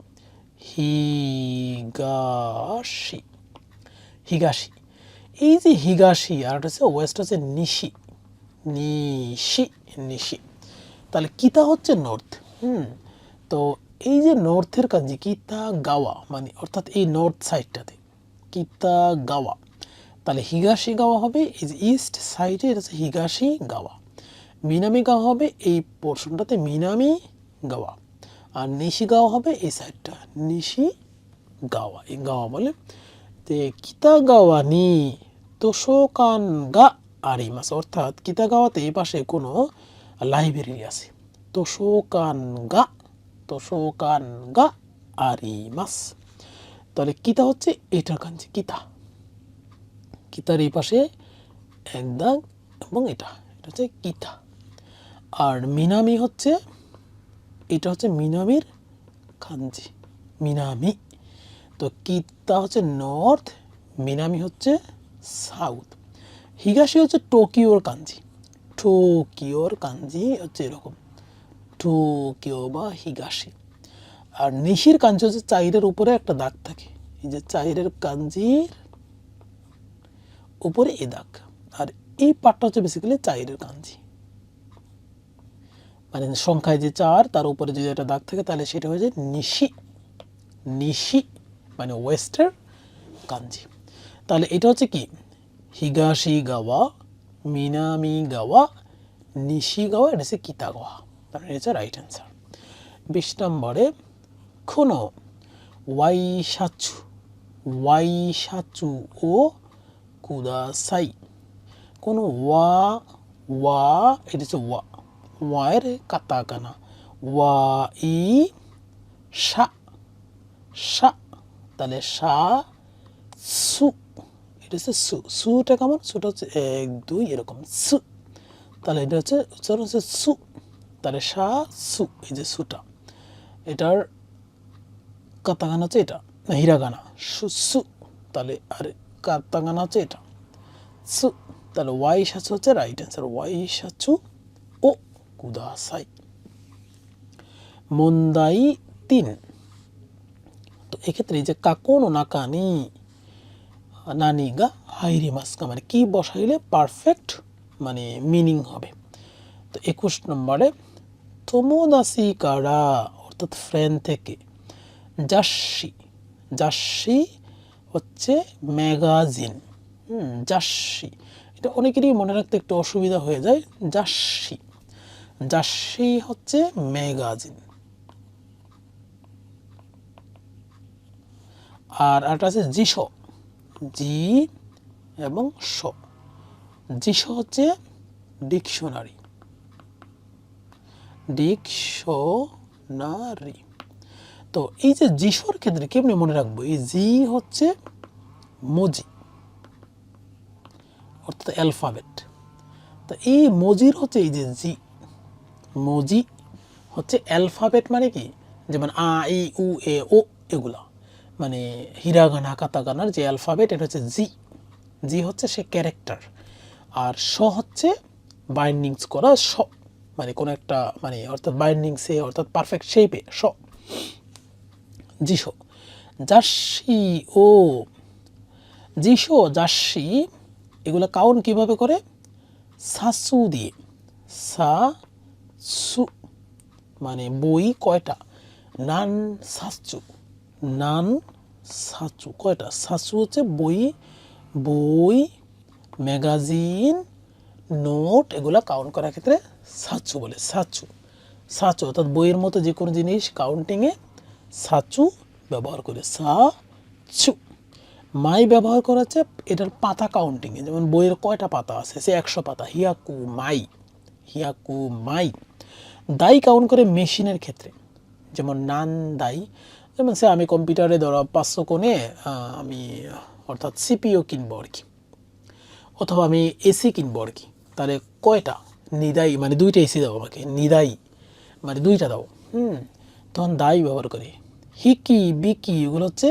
A: হিগাশি। এই যে হিগাশি আর হচ্ছে ওয়েস্ট হচ্ছে নিশি। তাহলে কিতা হচ্ছে নর্থ। তো এই যে নর্থের কাঞ্জি কিতা গাওয়া মানে অর্থাৎ এই নর্থ সাইডটাতে কিতা গাওয়া, তাহলে হিগাশি গাওয়া হবে এই যে ইস্ট সাইডে, এটা হচ্ছে হিগাশি গাওয়া। মিনামি গাওয়া হবে এই পোর্শনটাতে মিনামি গাওয়া, আর নিশি গাওয়া হবে এই সাইডটা নিশি গাওয়া, এই গাওয়া বলে। তে কিতাগাওয়া নি তোশোকান গা আরিমাস অর্থাৎ কিতাগাওয়াতে এই পাশে কোনো লাইব্রেরি আছে, তোশোকান গা আরিমাস। তাহলে কিতা হচ্ছে এটার কাঞ্জি কিতার এই পাশে এক দাগ এবং এটা হচ্ছে কিতা। আর মিনামি হচ্ছে এটা হচ্ছে মিনামির কাঞ্জি, মিনামি। তো কিতা হচ্ছে নর্থ, মিনামি হচ্ছে সাউথ। হিগাশি হচ্ছে টোকিওর কাঞ্জি হচ্ছে এরকম টোকিও বা হিগাশি। আর নিশির কাঞ্জি হচ্ছে চাইরের উপরে একটা দাগ থাকে, এই যে চাইরের কাঞ্জির উপরে এ দাগ, আর এই পার্টটা হচ্ছে বেসিক্যালি চাইরের কাঞ্জি, মানে সংখ্যায় যে 4 তার উপরে যদি একটা দাগ থাকে তাহলে সেটা হয়ে যায় নিশি। নিশি মানে ওয়েস্টের কাঞ্জি। তাহলে এটা হচ্ছে কি হিগাশি গাওয়া, মিনামি গাওয়া, নিশি গাওয়া, এটা হচ্ছে কিতাগাওয়া। তাহলে এটা হচ্ছে রাইট অ্যান্সার। 20 নম্বরে খুনো ওয়াইশাচু, ওয়াইশাচু ও কুদাসাই। কোন ওয়া, ওয়া এটা হচ্ছে ওয়া, ওয়ার কাতাকানা, ওয়া ই সা, সা, তাহলে সা সু, এটা হচ্ছে সু, সুটা কেমন, সুটা হচ্ছে 1 2 এরকম সু, তাহলে এটা হচ্ছে উচ্চারণ হচ্ছে সু, তাহলে সা সু, এই যে সুটা, এটার কাতাকানা হচ্ছে এটা, না হিরাগানা সু সু, তাহলে আর কাতাকানা হচ্ছে এটা সু, তাহলে ওয়াই সাচু হচ্ছে রাইট অ্যান্সার, ওয়াই সাচু ও কুদাসাই। মন্দাই 3, তো এক্ষেত্রে এই যে কাকোনো নাকানি নানি গা হাইরিমাস্কা, মানে কি বসাইলে পারফেক্ট মানে মিনিং হবে। তো 21 নম্বরে তোমোদাসি কারা, অর্থাৎ ফ্রেন্ড থেকে, জাসি, জাসি হচ্ছে ম্যাগাজিন, জাসি, এটা অনেকেরই মনে রাখতে একটু অসুবিধা হয়ে যায়, জাসি, জাসি হচ্ছে ম্যাগাজিন। আর একটা আছে জিস, জি এবং স, জিস হচ্ছে ডিকশনারি, ডিকশনারি। তো এই যে জিসর ক্ষেত্রে কেমনি মনে রাখবো, এই জি হচ্ছে মজি, অর্থাৎ অ্যালফাবেট, তো এই মজির হচ্ছে এই যে জি, মজি হচ্ছে অ্যালফাবেট, মানে কি যেমন আ ই উ এ ও এগুলা, মানে হিরাগানা কাতাগানার যে অ্যালফাবেট এটা হচ্ছে জি, জি হচ্ছে সে ক্যারেক্টার, আর স হচ্ছে বাইন্ডিংস করা স, মানে কোন একটা মানে অর্থাৎ বাইন্ডিংসে অর্থাৎ পারফেক্ট শেপে স, জিসো। জাসি ও, জিসো জাসি এগুলো কাউন্ট কিভাবে করে, সাসু দিয়ে, সু মানে বই কয়টা, নান সাচু, নান সাচু কয়টা, সাচু হচ্ছে বই, বই ম্যাগাজিন নোট এগুলা কাউন্ট করার ক্ষেত্রে সাচু বলে, সাচু, সাচু অর্থাৎ বইয়ের মতো যে কোনো জিনিস কাউন্টিংয়ে সাচু ব্যবহার করে, সাচু। মাই ব্যবহার করা হচ্ছে এটার পাতা কাউন্টিংয়ে, যেমন বইয়ের কয়টা পাতা আছে, সে 100 পাতা, হিয়াকু মাই, হিয়াকু মাই। দাই কাউন্ট করে মেশিনের ক্ষেত্রে, যেমন নান দাই, যেমন সে আমি কম্পিউটারে ধরো 500 কোণে আমি অর্থাৎ সিপিইউ কিনবো আর কি, অথবা আমি এসি কিনবো আর কি, তাহলে কয়টা, নিদাই মানে 2টা এসি দাও আমাকে, নিদাই মানে 2টা দাও, তখন দাই ব্যবহার করি। হিকি বিকি এগুলো হচ্ছে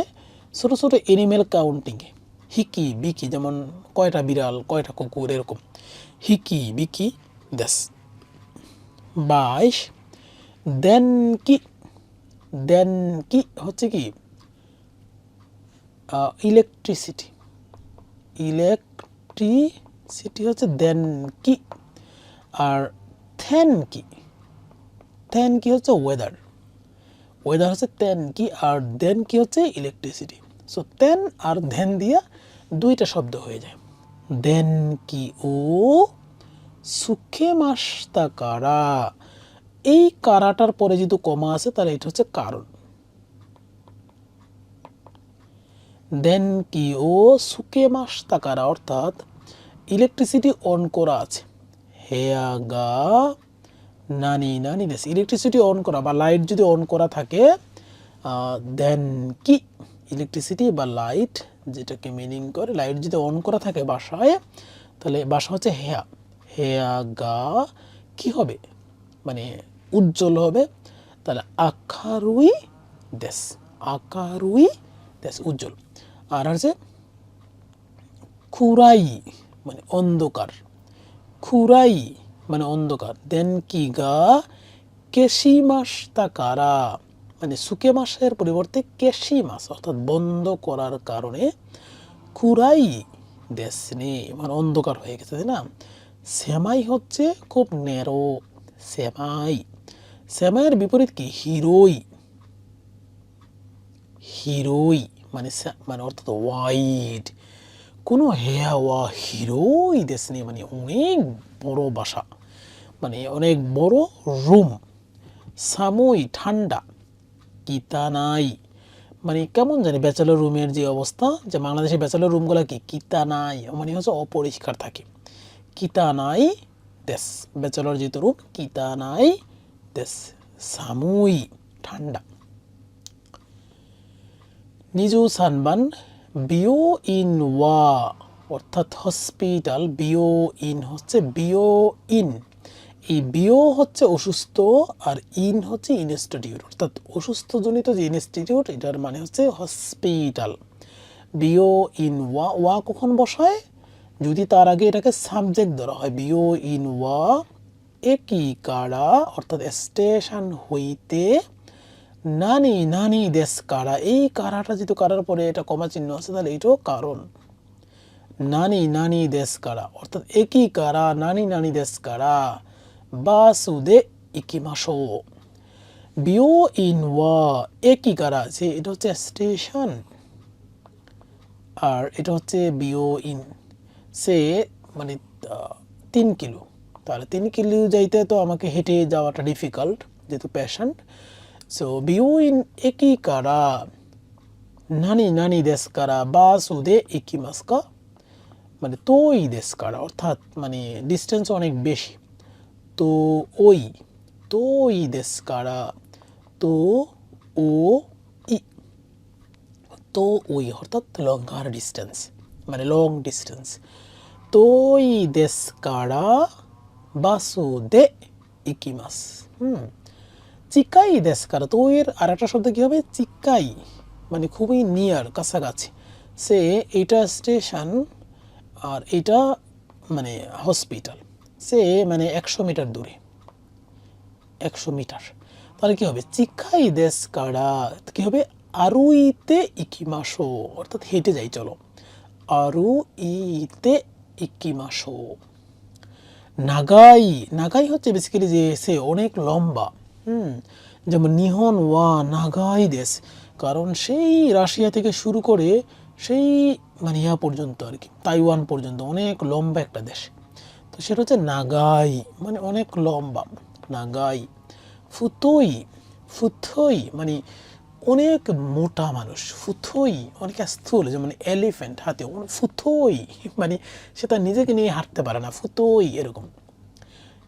A: ছোটো ছোটো এনিম্যাল কাউন্টিংয়ে, হিকি বিকি যেমন কয়টা বিড়াল কয়টা কুকুর এরকম, হিকি বিকি দেশ। 22 দেন কি, দেন কি হচ্ছে কি ইলেকট্রিসিটি, ইলেকট্রিসিটি হচ্ছে দেন কি। আর থেন কি, থেন কি হচ্ছে ওয়েদার, ওয়েদার হচ্ছে তেন কি, আর দেন কি হচ্ছে ইলেকট্রিসিটি। সো তেন আর দেন দিয়া 2টা শব্দ হয়ে যায়, দেন কি ও সুখে মাস্তা কারা, এই কারাটার পরে যদি কমা আছে তাহলে এটা হচ্ছে কারণ, দেন কি ও সুকে মাস্তা কারা অর্থাৎ ইলেকট্রিসিটি অন করা আছে, হেয়া গা নানি নানি দেশ, ইলেকট্রিসিটি অন করা বা লাইট যদি অন করা থাকে দেন কি ইলেকট্রিসিটি বা লাইট যেটাকে মিনিং করে, লাইট যদি অন করা থাকে বাসায় তাহলে বাসা হচ্ছে হেয়া, হেয়া গা কি হবে মানে উজ্জ্বল হবে, তাহলে আকারুই দেশ, আকারুই দেশ উজ্জ্বল। আর আছে খুরাই মানে অন্ধকার, খুরাই মানে অন্ধকার, দেন কি গা কেশি মাস্তা কারা মানে সুকেমাসের পরিবর্তে কেশিমাস অর্থাৎ বন্ধ করার কারণে কুরাই দেশনি মানে অন্ধকার হয়ে গেছে, তাই না? সেমাই হচ্ছে খুব ন্যারো, সেমাই। সেমাইয়ের বিপরীত কি? হিরোই। হিরোই মানে মানে অর্থাৎ ওয়াইড। কোনো হেয়া ওয়া হিরোই দেশনি মানে অনেক বড় বাসা, মানে অনেক বড় রুম। সামুই ঠান্ডা, কিতানাই মানে কেমন জানি ব্যাচেলর রুমের যে অবস্থা, যে বাংলাদেশের ব্যাচেলর রুমগুলো কি কিতানাই মানে হচ্ছে অপরিষ্কার থাকে। কিতানাই দেশ, ব্যাচেলর যেহেতু রুম, কিতানাই দেশ। সামুই ঠান্ডা। নিজু সানবান বিও ইন ওয়া অর্থাৎ হসপিটাল, বিও ইন হচ্ছে বিও ইন, এই বিও হচ্ছে অসুস্থ আর ইন হচ্ছে ইনস্টিটিউট, অর্থাৎ অসুস্থজনিত যে ইনস্টিটিউট এটার মানে হচ্ছে হসপিটাল। বিও ইন ওয়া, ওয়া কখন বসায়? যদি তার আগে এটাকে সাবজেক্ট ধরা হয়। বিও ইন ওয়া একই কারা অর্থাৎ স্টেশন হইতে, নানি নানি দেশ কারা, এই কারাটা যেহেতু কারার পরে এটা কমা চিহ্ন আছে তাহলে এটাও কারণ। নানি নানি দেশ কারা অর্থাৎ একই কারা, নানি নানি দেশ কারা বাসুদে ইকিমাশো। বিও ইন ওয়া একই কারা যে এটা হচ্ছে স্টেশন, আর এটা হচ্ছে বিও ইন সে মানে 3 কিলো, তাহলে 3 কিলো যাইতে তো আমাকে হেঁটে যাওয়াটা ডিফিকাল্ট যেহেতু পেশেন্ট। সো বিও ইন একই কারা নানি নানি দেশ কারা বাসুদে ইকিমাস্কা মানে তোই দেশ কারা অর্থাৎ মানে ডিস্টেন্স অনেক বেশি। তো ওই, তোই দেশ কারা, তো ও ই, তো ওই অর্থাৎ লঙ্গার ডিস্টেন্স মানে লং ডিস্টেন্স। তোই দেশ কারা বাসুদে ইকিমাস। চিকাই দেশ কারা, তো এর আর একটা শব্দ কী হবে? চিকাই মানে খুবই নিয়ার, কাছাকাছি। সে এইটা স্টেশন আর এইটা মানে হসপিটাল, সে মানে 100 মিটার দূরে, 100 মিটার। তাহলে কী হবে? চিকাই দেশ কারা কী হবে? আরুইতে ইকিমাশো অর্থাৎ হেঁটে যাই চলো, আরুইতে ইকিমাশো। নাগাই, নাগাই হচ্ছে বেসিক্যালি যে সে অনেক লম্বা। যেমন নিহন ওয়া নাগাই দেশ, কারণ সেই রাশিয়া থেকে শুরু করে সেই মানে ইয়া পর্যন্ত আর কি, তাইওয়ান পর্যন্ত অনেক লম্বা একটা দেশ। তো সেটা হচ্ছে নাগাই মানে অনেক লম্বা, নাগাই। ফুতোই, ফুথই মানে অনেক মোটা মানুষ, ফুথই অনেক স্থূল, যেমন এলিফ্যান্ট হাতে, ফুথই মানে সে তার নিজেকে নিয়ে হাঁটতে পারে না, ফুতোই এরকম।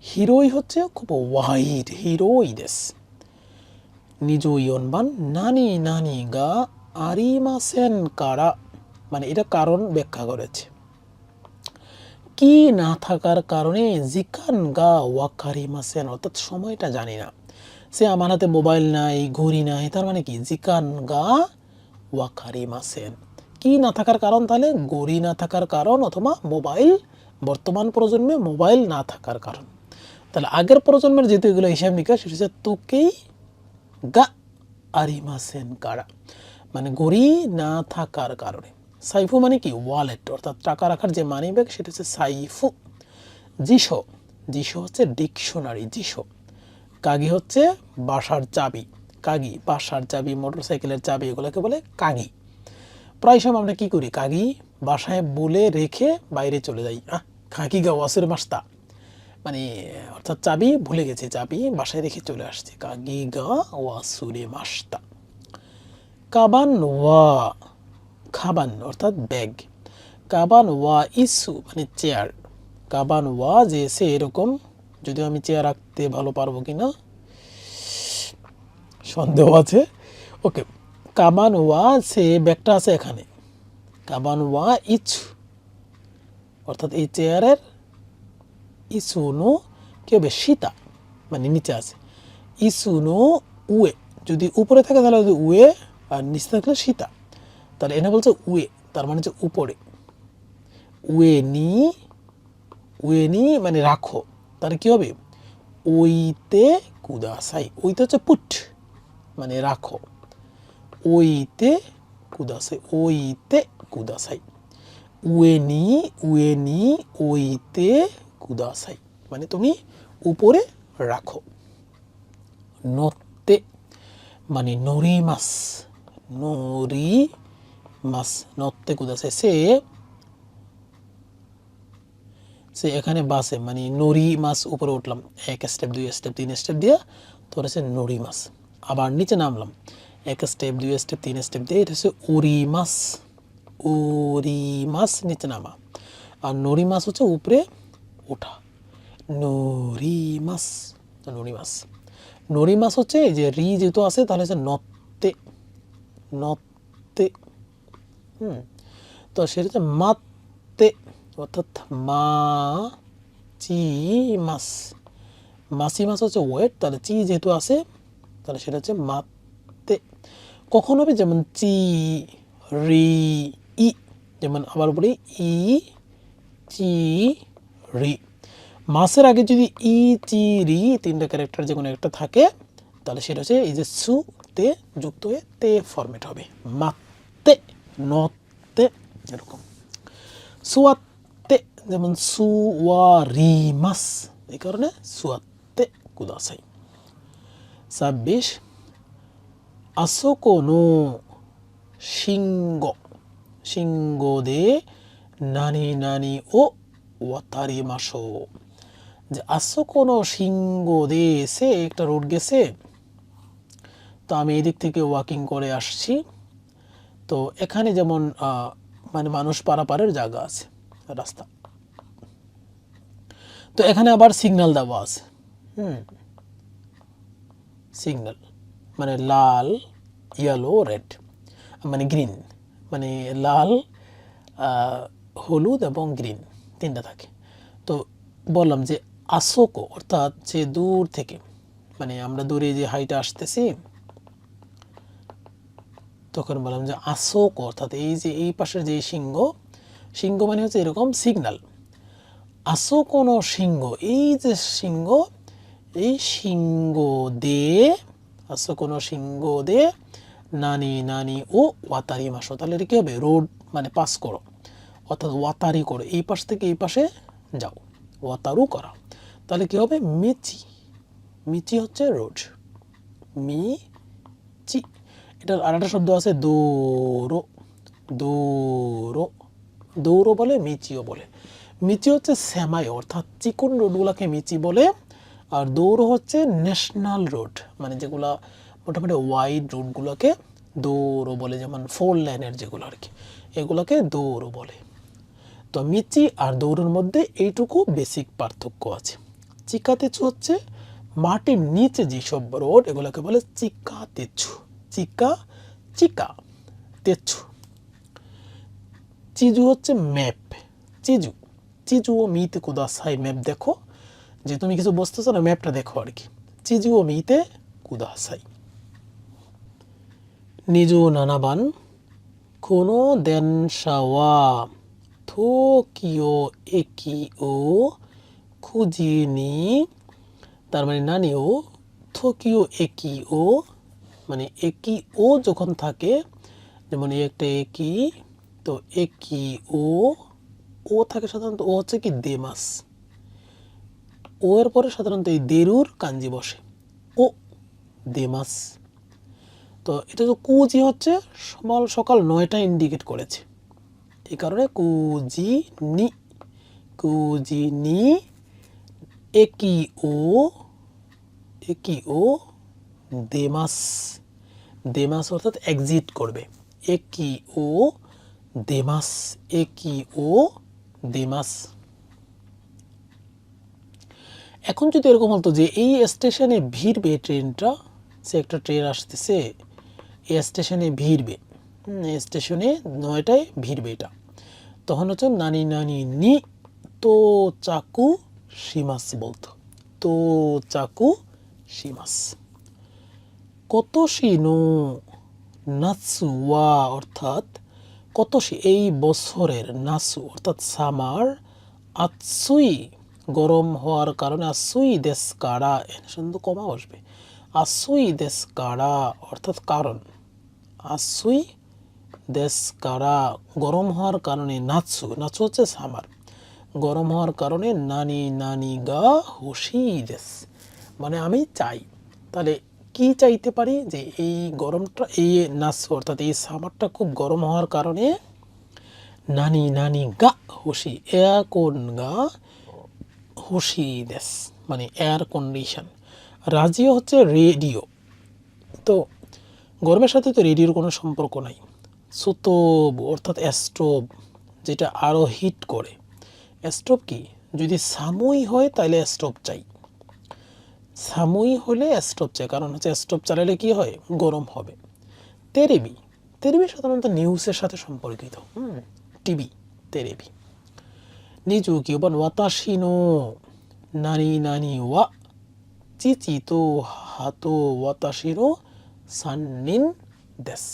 A: হিরোই হচ্ছে খুব ওয়াইড, হিরোই দেশ। নিজ ইয়নবান নানি নানি গা আরিমাসেন কারা মানে এটা কারণ ব্যাখ্যা করেছে। কি না থাকার কারণে জিকান গা ওয়াকারিমাসেন অর্থাৎ সময়টা জানি না। সে আমার হাতে মোবাইল নাই, ঘড়ি নাই, তার মানে কি? জিকান গা ওয়াকারিমাসেন। কি না থাকার কারণ? তাহলে ঘড়ি না থাকার কারণ অথবা মোবাইল, বর্তমান প্রজন্মে মোবাইল না থাকার কারণ। তাহলে আগের প্রজন্মের যেহেতু এগুলো হিসাব নিকাশ, সেটা হচ্ছে তোকেই গা আরিমাসেন কারা মানে ঘড়ি না থাকার কারণে। সাইফু মানে কি? ওয়ালেট অর্থাৎ টাকা রাখার যে মানি ব্যাগ, সেটা হচ্ছে সাইফু। জিশো, জিশো হচ্ছে ডিকশনারি, জিশো। কাগি হচ্ছে বাসার চাবি, কাগি বাসার চাবি, মোটরসাইকেলের চাবি, এগুলোকে বলে কাগি। প্রায় সময় আমরা কী করি? কাগি বাসায় বলে রেখে বাইরে চলে যাই, কাগি গা ওয়াসুরে মাস্তা মানে অর্থাৎ চাবি ভুলে গেছি, চাবি বাসায় রেখে চলে আসছে, কাগি গা ওয়াসুরে মাস্তা। কাবান ওয়া, খাবান অর্থাৎ ব্যাগ, কাবান ওয়া ইসু মানে চেয়ার, কাবান ওয়া যে সে এরকম, যদিও আমি চেয়ার রাখতে ভালো পারবো কিনা সন্দেহ আছে। ওকে, কাবান ওয়া সে ব্যাগটা আছে এখানে, কাবান ওয়া ইছু অর্থাৎ এই চেয়ারের ইসুনো কি হবে? সীতা মানে নিচে আছে, ইসুনো উয়ে যদি উপরে থাকে তাহলে উয়ে, আর নিচে থাকলে সীতা। তাহলে এনে বলছে উয়ে, তার মানে হচ্ছে উপরে। উয়েনি, উয়েনি মানে রাখো, তাহলে কী হবে? ওইতে কুদাসাই, ওইতে হচ্ছে পুট, মানে রাখো, ওইতে কুদাসাই, ওইতে কুদাসাই। উয়েনি উয়েনি ওইতে কুদাসাই, মানে তুমি উপরে রাখো। নত্তে মানে নরিমাস, নরিমাস, নত্তে কুদাসাই। সে এখানে বাসে মানে নরি মাস উপরে উঠলাম, 1 স্টেপ 2 স্টেপ 3 স্টেপ দিয়ে, তো হচ্ছে নরি মাস। আবার নিচে নামলাম 1 স্টেপ 2 স্টেপ 3 স্টেপ দিয়ে, এটা হচ্ছে ওরি মাস, ওরি মাস নিচে নামা। আর নরি মাস হচ্ছে উপরে ওঠা, নরি মাস, নরি মাস। নরি মাস হচ্ছে এই যে রি যেহেতু আছে তাহলে হচ্ছে নত্তে, নত্তে। তো সেটা হচ্ছে মাত্তে, অর্থাৎ মা চি মাস, মাসি মাস হচ্ছে ওয়েট, তাহলে চি যেহেতু আছে তাহলে সেটা হচ্ছে মাত্তে। কখন হবে, যেমন চি রি ই, যেমন আবার বলি ই চি রি। মাসের আগে যদি ই চি রি তিনটা ক্যারেক্টার যে কোনো একটা থাকে তাহলে সেটা হচ্ছে এই যে সু তে যুক্ত হয়ে তে ফরম্যাট হবে, মাত্তে, নত্তে, এরকম। সুয়াত্তে, যেমন সুওয়ারিমাস, এই কারণে সুয়াত্তে কুদাসাই। 26 আসোকো নো শিঙ্গো, শিঙ্গো দে নানি নানি ও ওয়াতারিমাশো। যে আসোকো নো শিঙ্গো দে, সে একটা রোড গেছে, তো আমি এদিক থেকে ওয়াকিং করে আসছি। তো এখানে যেমন মানে মানুষ পারাপারের জায়গা আছে, রাস্তা। তো এখানে আবার সিগন্যাল দেওয়া আছে, সিগন্যাল মানে লাল, ইয়েলো, রেড, মানে গ্রিন, মানে লাল, হলুদ এবং গ্রিন তিনটা থাকে। তো বললাম যে আসোকো অর্থাৎ যে দূর থেকে, মানে আমরা দূরে যে হাইটে আসতেছি তখন বললাম যে আসোকো অর্থাৎ এই যে এই পাশের যে সিংহ, সিংহ মানে হচ্ছে এরকম সিগন্যাল। আসোকো নো সিংহ, এই যে সিংহ, এই সিংহ দে, আসোকো নো সিংহ দে নানি নানি ও ওয়াতারি মাসো, তাহলে এটা কি হবে, রোড মানে পাস করো, অর্থাৎ ওয়াতারি করো, এই পাশ থেকে এই পাশে যাও, ওয়াতারু করা। তাহলে কি হবে, মিচি, মিচি হচ্ছে রোড, মিচি। এটার আরেকটা শব্দ আছে দৌড়ো, দৌড়ো, দৌড়ো বলে, মিচিও বলে। মিচি হচ্ছে সেমাই অর্থাৎ চিকন রোডগুলোকে মিচি বলে, আর দৌড়ো হচ্ছে ন্যাশনাল রোড, মানে যেগুলা মোটামুটি ওয়াইড রোডগুলোকে দৌড়ো বলে, যেমন 4 লেনের যেগুলো আর কি, এগুলোকে দৌড়ো বলে। তো মিচি আর দৌড়োর মধ্যে এইটুকু বেসিক পার্থক্য আছে। চিকাতেচু হচ্ছে মাটির নিচে যেসব রোড এগুলোকে বলে চিকাতেচু, চিকা চিকা তেচু। চিজু হচ্ছে ম্যাপ, চিজু, চিজু ও মিতে কুদাসাই, ম্যাপ দেখো, যে তুমি কিছু বুঝতেছো না ম্যাপটা দেখো আর কি, চিজু ও মিতে কুদাসাই। নিজু নানাবান কোনো দেনশা ওয়া টোকিও একি ও খুঁজিনি, তার মানে নানি ও টোকিও একি ও, মানে একি ও যখন থাকে, যেমন এই একটা একি, তো একি ও, ও থাকে সাধারণত, ও হচ্ছে কি দেমাস, ও এর পরে সাধারণত এই দেরুর কাঞ্জি বসে, ও দেমাস। তো এটা তো কুজি হচ্ছে সকাল 9টা ইন্ডিকেট করেছে, এই কারণে কুজি নি, কুজি নি একি ও, একি ও দেমাস, দেমাস অর্থাৎ এক্সিট করবে, একি ও দেমাস, একি ও দেমাস। এখন যদি এরকম হতো যে এই স্টেশনে ভিড়বে ট্রেনটা, সে একটা ট্রেন আসতেছে, এই স্টেশনে ভিড়বে, এই স্টেশনে 9টায় ভিড়বে, এটা তখন হচ্ছে নানি নানি নি তো চাকু শিমাস বলতো, তো চাকু শিমাস। কতশি নো নাসু ওয়া অর্থাৎ কতশি এই বছরের, নাসু অর্থাৎ সামার, আতসুই গরম হওয়ার কারণে, আতসুই দেশ কারা, সুন্দর কমা বসবে, আসুই দেশ কারা অর্থাৎ কারণ, আসুই দেশ কারা গরম হওয়ার কারণে, নাচু নাচু হচ্ছে সামার, গরম হওয়ার কারণে নানি নানি গা হুশি দেশ, মানে আমি চাই। তাহলে কি চাইতে পারি, যে এই গরমটা, এই নাচু অর্থাৎ এই সামারটা খুব গরম হওয়ার কারণে নানি নানি গা হুশি, এয়ার কোন গা হুশি দেশ, মানে এয়ার কন্ডিশন। রাজিও হচ্ছে রেডিও, তো গরমের সাথে তো রেডিওর কোনো সম্পর্ক নাই। সুতোব অর্থাৎ স্টোভ, যেটা আরও হিট করে। স্টোভ কি, যদি সামুই হয় তাহলে স্টোভ চাই, সামুই হলে স্টোভ চাই, কারণ হচ্ছে স্টোভ চালালে কি হয়, গরম হবে। তেরেবি, তেরেবি সাধারণত নিউজের সাথে সম্পর্কিত, টিভি, তেরেবি। নিজু কিউবান ওয়াতাশিনো নানি নানি ওয়া চিচি তো হাতো ওয়াতাশিনো সান্নিন দেশ,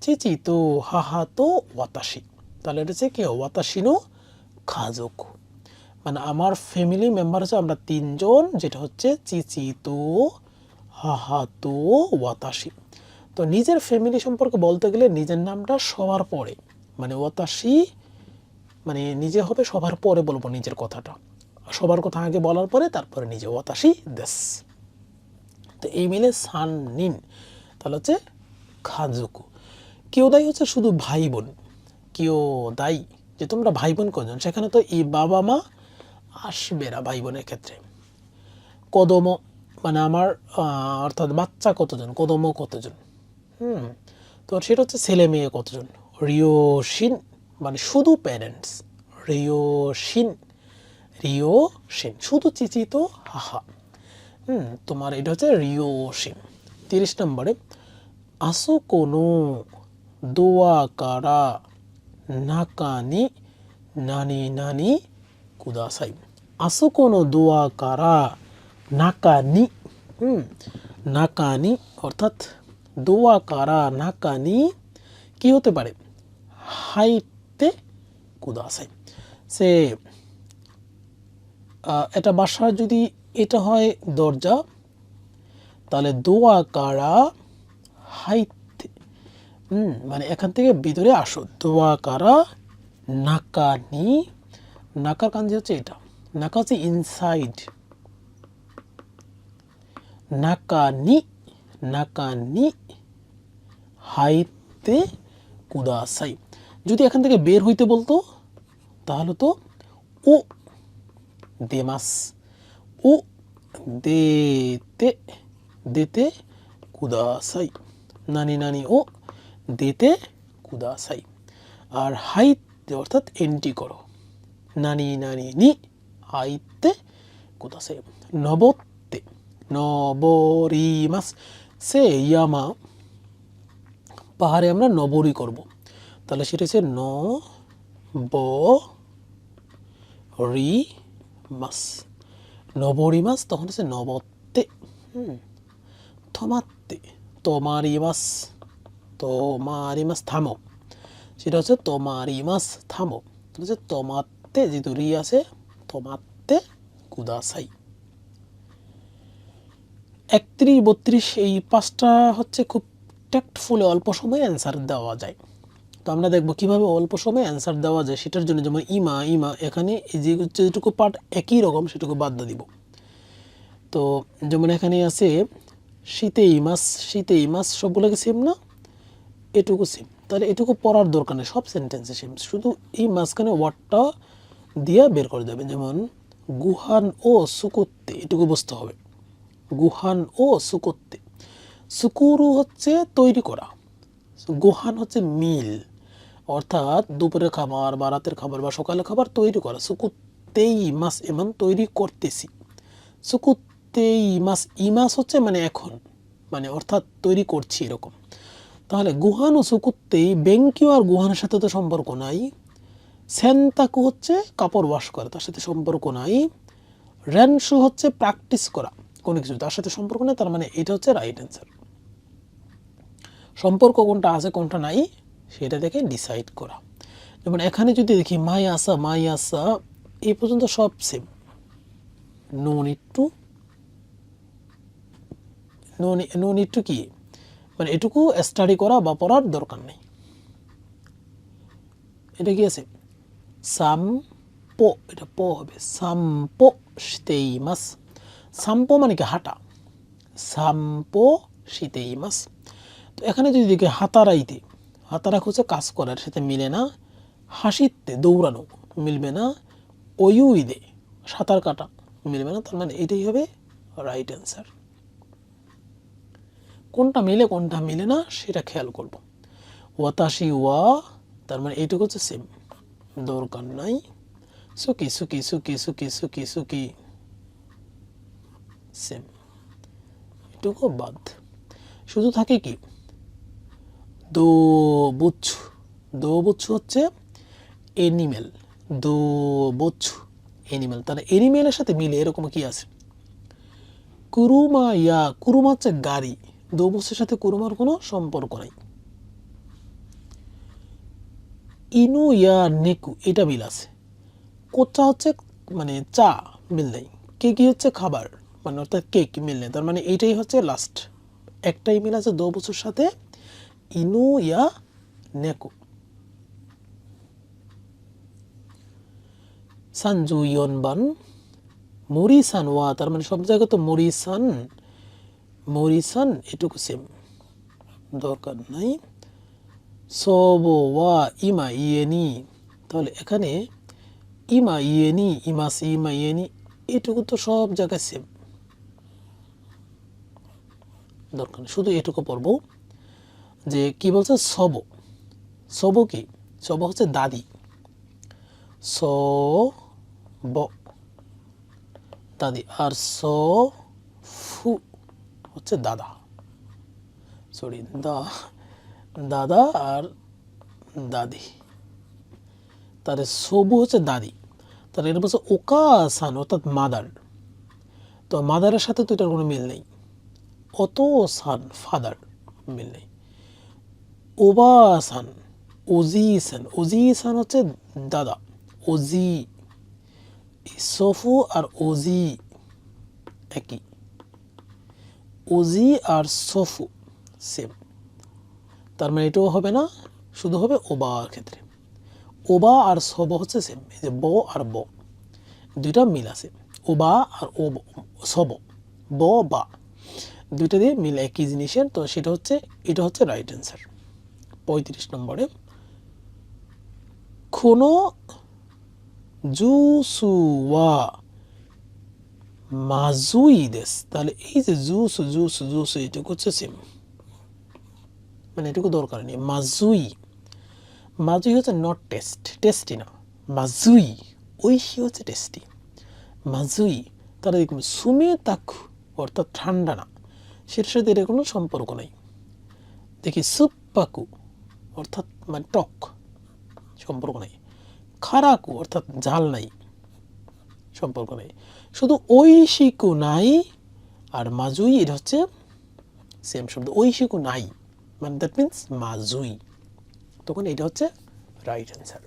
A: চিচি তো হাহা তো ওয়াতাশি, তাহলে এটা হচ্ছে কি, ওয়াতাশিনো খাজক, মানে আমার ফ্যামিলি মেম্বার হচ্ছে আমরা তিনজন, যেটা হচ্ছে চিচি তো হাহা তো ওয়াতাশি। তো নিজের ফ্যামিলি সম্পর্কে বলতে গেলে নিজের নামটা সবার পরে, মানে ওয়াতাশি মানে নিজে হবে সবার পরে বলবো নিজের কথাটা, সবার কথা আগে বলার পরে তারপরে নিজে, ওয়াতাশি দেশ। তো এই মিলে সান নিন, তাহলে হচ্ছে খাজুকু। কিয়োদাই হচ্ছে শুধু ভাই বোন, কিয়োদাই যে তোমরা ভাই বোন কজন, সেখানে তো এই বাবা মা আসবে না ভাই বোনের ক্ষেত্রে। কদম মানে আমার অর্থাৎ বাচ্চা কতজন, কদম কতজন, তো সেটা হচ্ছে ছেলে মেয়ে কতজন। রিওশিন মানে শুধু প্যারেন্টস, রিওশিন, রিওশিন শুধু চিচি তো হাহা, তোমার এটা হচ্ছে রিওশিন। 30 নম্বরে আসো কোনো দোয়া কারা নাকানি নানি নানি কুদাসাই, আসো কোনো দোয়া কারা নাকানি, নাকানি অর্থাৎ দোয়া কারা নাকানি কি হতে পারে, হাইতে কুদাসাই। সে এটা বাসা, যদি এটা হয় দরজা, তাহলে দোয়া কারা হাইতে, মানে এখান থেকে ভিতরে আসো, দোয়া কারা নাকানি, নাকার কাঞ্জি হচ্ছে এটা, নাকা হচ্ছে ইনসাইড, নাকানি, নাকানি হাইতে কুদাসাই। যদি এখান থেকে বের হইতে বলতো তাহলে তো ও দেমাস, ও দেতে, দেতে কুদাসাই, নানি নানি ও দেতে কুদাসাই। আর হাইতে অর্থাৎ এন্ট্রি করো, নানি নানি নি হাইতে কুদাসাই। নবতে, নবরিমাস, সে ইয়ামা পাহাড়ে আমরা নবরি করব, তাহলে সেটা হচ্ছে ন ব রি মাস, নবরিমাস, তখন হচ্ছে নবতে। থমাতে, তোমারিমাস, তোমারিমাস থামো, সেটা হচ্ছে তোমারিমাস থামো, হচ্ছে তোমাতে, যেহেতু রি আছে, তোমাতে কুদাসাই। 31, 32 এই পাঁচটা হচ্ছে খুব ট্যাক্টফুলে অল্প সময়ে অ্যান্সার দেওয়া যায়। তো আমরা দেখব কিভাবে অল্প সময়ে অ্যান্সার দেওয়া যায় সেটার জন্য। যেমন ইমা, ইমা এখানে যেটুকু পার্ট একই রকম সেটুকু বাদ দিব। তো যেমন এখানে আছে শীতে ইমাস, শীতে ইমাস সবগুলোকে সেম না, এটুকু সেম, তাহলে এটুকু পড়ার দরকার নেই, সব সেন্টেন্সে সেম, শুধু এই মাঝখানে ওয়ার্ডটা দিয়ে বের করে দেবে। যেমন গুহান ও সুকুত্তে, এটুকু বুঝতে হবে, গুহান ও সুকুত্তে। সুকুরু হচ্ছে তৈরি করা, গুহান হচ্ছে মিল, অর্থাৎ দুপুরের খাবার বা রাতের খাবার বা সকালের খাবার তৈরি করা। সুকুত্তেই মাস এমন তৈরি করতেছি, সুকুত্তেই মাস, ইমাস হচ্ছে মানে এখন, মানে অর্থাৎ তৈরি করছি এরকম। তাহলে গুহান ও সুকুত্তেই, বেঙ্কিও আর গুহানের সাথে তো সম্পর্ক নাই। সেন্তাকু হচ্ছে কাপড় ওয়াশ করা, তার সাথে সম্পর্ক নাই। রেনশু হচ্ছে প্র্যাকটিস করা কোনো কিছু, তার সাথে সম্পর্ক নেই, তার মানে এটা হচ্ছে রাইট অ্যান্সার। সম্পর্ক কোনটা আছে কোনটা নাই সেটা দেখে ডিসাইড করা। যেমন এখানে যদি দেখি মাই আসা, মাই আসা এই পর্যন্ত সব same, no need to no need to কি, মানে এটুকু স্টাডি করা বা পড়ার দরকার নেই। এটা কি আছে সাম্পো, এটা প হবে, সাম্পো শিতেইমাস। সাম্পো মানে কি হাঁটা, সাম্পো শিতেইমাস। তো এখানে যদি দেখি হাতারাইতে, হাতারাক হচ্ছে কাজ করার, সাথে মিলে না। হাসিতে দৌড়ানো মিলবে না। ওয়ুইদে সাঁতার কাটা মিলবে না। তার মানে এটাই হবে রাইট অ্যান্সার। কোনটা মিলে কোনটা মিলে না সেটা খেয়াল করব। ওয়াতাশি ওয়া, তার মানে এইটুকু হচ্ছে সেম, দরকার নাই। সুকি সুকি সুকি সুকি সুকি সুকি সেম, এটুকু বাদ। শুধু থাকে কি দো বুচ্ছু। দো বুচ্ছু হচ্ছে এনিমেল, দো বুচ্ছু এনিমেল। তাহলে এনিমেলের সাথে মিলে এরকম কি আছে কুরুমা ইয়া, কুরুমা হচ্ছে গাড়ি, দো বুচ্ছুর সাথে কুরুমার কোনো সম্পর্ক নাই। ইনু ইয়া নেকু এটা মিল আছে। কোচা হচ্ছে মানে চা, মিল নেই। কেকি হচ্ছে খাবার, মানে অর্থাৎ কেক মিল নেই। তার মানে এইটাই হচ্ছে লাস্ট, একটাই মিল আছে দো বুচ্ছুর সাথে, ইনু ইয়া নেকু। সানজুইয়নবান মরিসান ওয়া, তার মানে সব জায়গায় তো মরিসান, মরিসান এটুকু সেম, দরকার নাই। সবো ওয়া ইমা ইয়েনি, তাহলে এখানে ইমা ইয়েনি, ইমাসি ইমা ইয়েনি এটুকু তো সব জায়গায় সেম, দরকার নেই। শুধু এটুকু পড়ব যে কি বলছে সব, সব কি, সব হচ্ছে দাদি, সব দাদি, আর ফু হচ্ছে দাদা, সরি দাদা আর দাদি। তাহলে সবু হচ্ছে দাদি, তাহলে এটা বলছে ওকাসান অর্থাৎ মাদার। তো মাদারের সাথে তো এটার কোনো মিল নেই। অত সান ফাদার, মিল নেই। ওবাসান, ওজিসান, ওজিসান হচ্ছে দাদা, ওজি। সফু আর ওজি একই, ওজি আর সফু সেম। তার মানে এটাও হবে না, শুধু হবে ওবার ক্ষেত্রে। ওবা আর সব হচ্ছে সেম, এই যে ব আর ব দুইটা মিল আছে। ওবা আর ও সব, ব বা দুইটা দিয়ে মিল একই জিনিসের। তো সেটা হচ্ছে, এটা হচ্ছে রাইট অ্যান্সার। 35 নম্বরে কোনো জুসু ওয়া মাজুই দেস। তাহলে এই যে জুসু জুসু জুসু এটুকু হচ্ছে সেম, মানে এটুকু দরকার নেই। মাজুই, মাজুই হচ্ছে নট টেস্ট, টেস্টি না। মাজুই ঐশী হচ্ছে টেস্টি, মাজুই। তারা দেখুন সুমে তাকু অর্থাৎ ঠান্ডা না, সেটার সাথে এর কোনো সম্পর্ক নেই। দেখি সুপ্পাকু অর্থাৎ মানে টক, সম্পর্ক নেই। খারাকু অর্থাৎ ঝাল নাই, সম্পর্ক নেই। শুধু ঐশিকু নাই আর মাজুই, এটা হচ্ছে সেম শব্দ। ঐশিকু নাই মানে দ্যাট মিন্স মাজুই, তখন এটা হচ্ছে রাইট অ্যান্সার।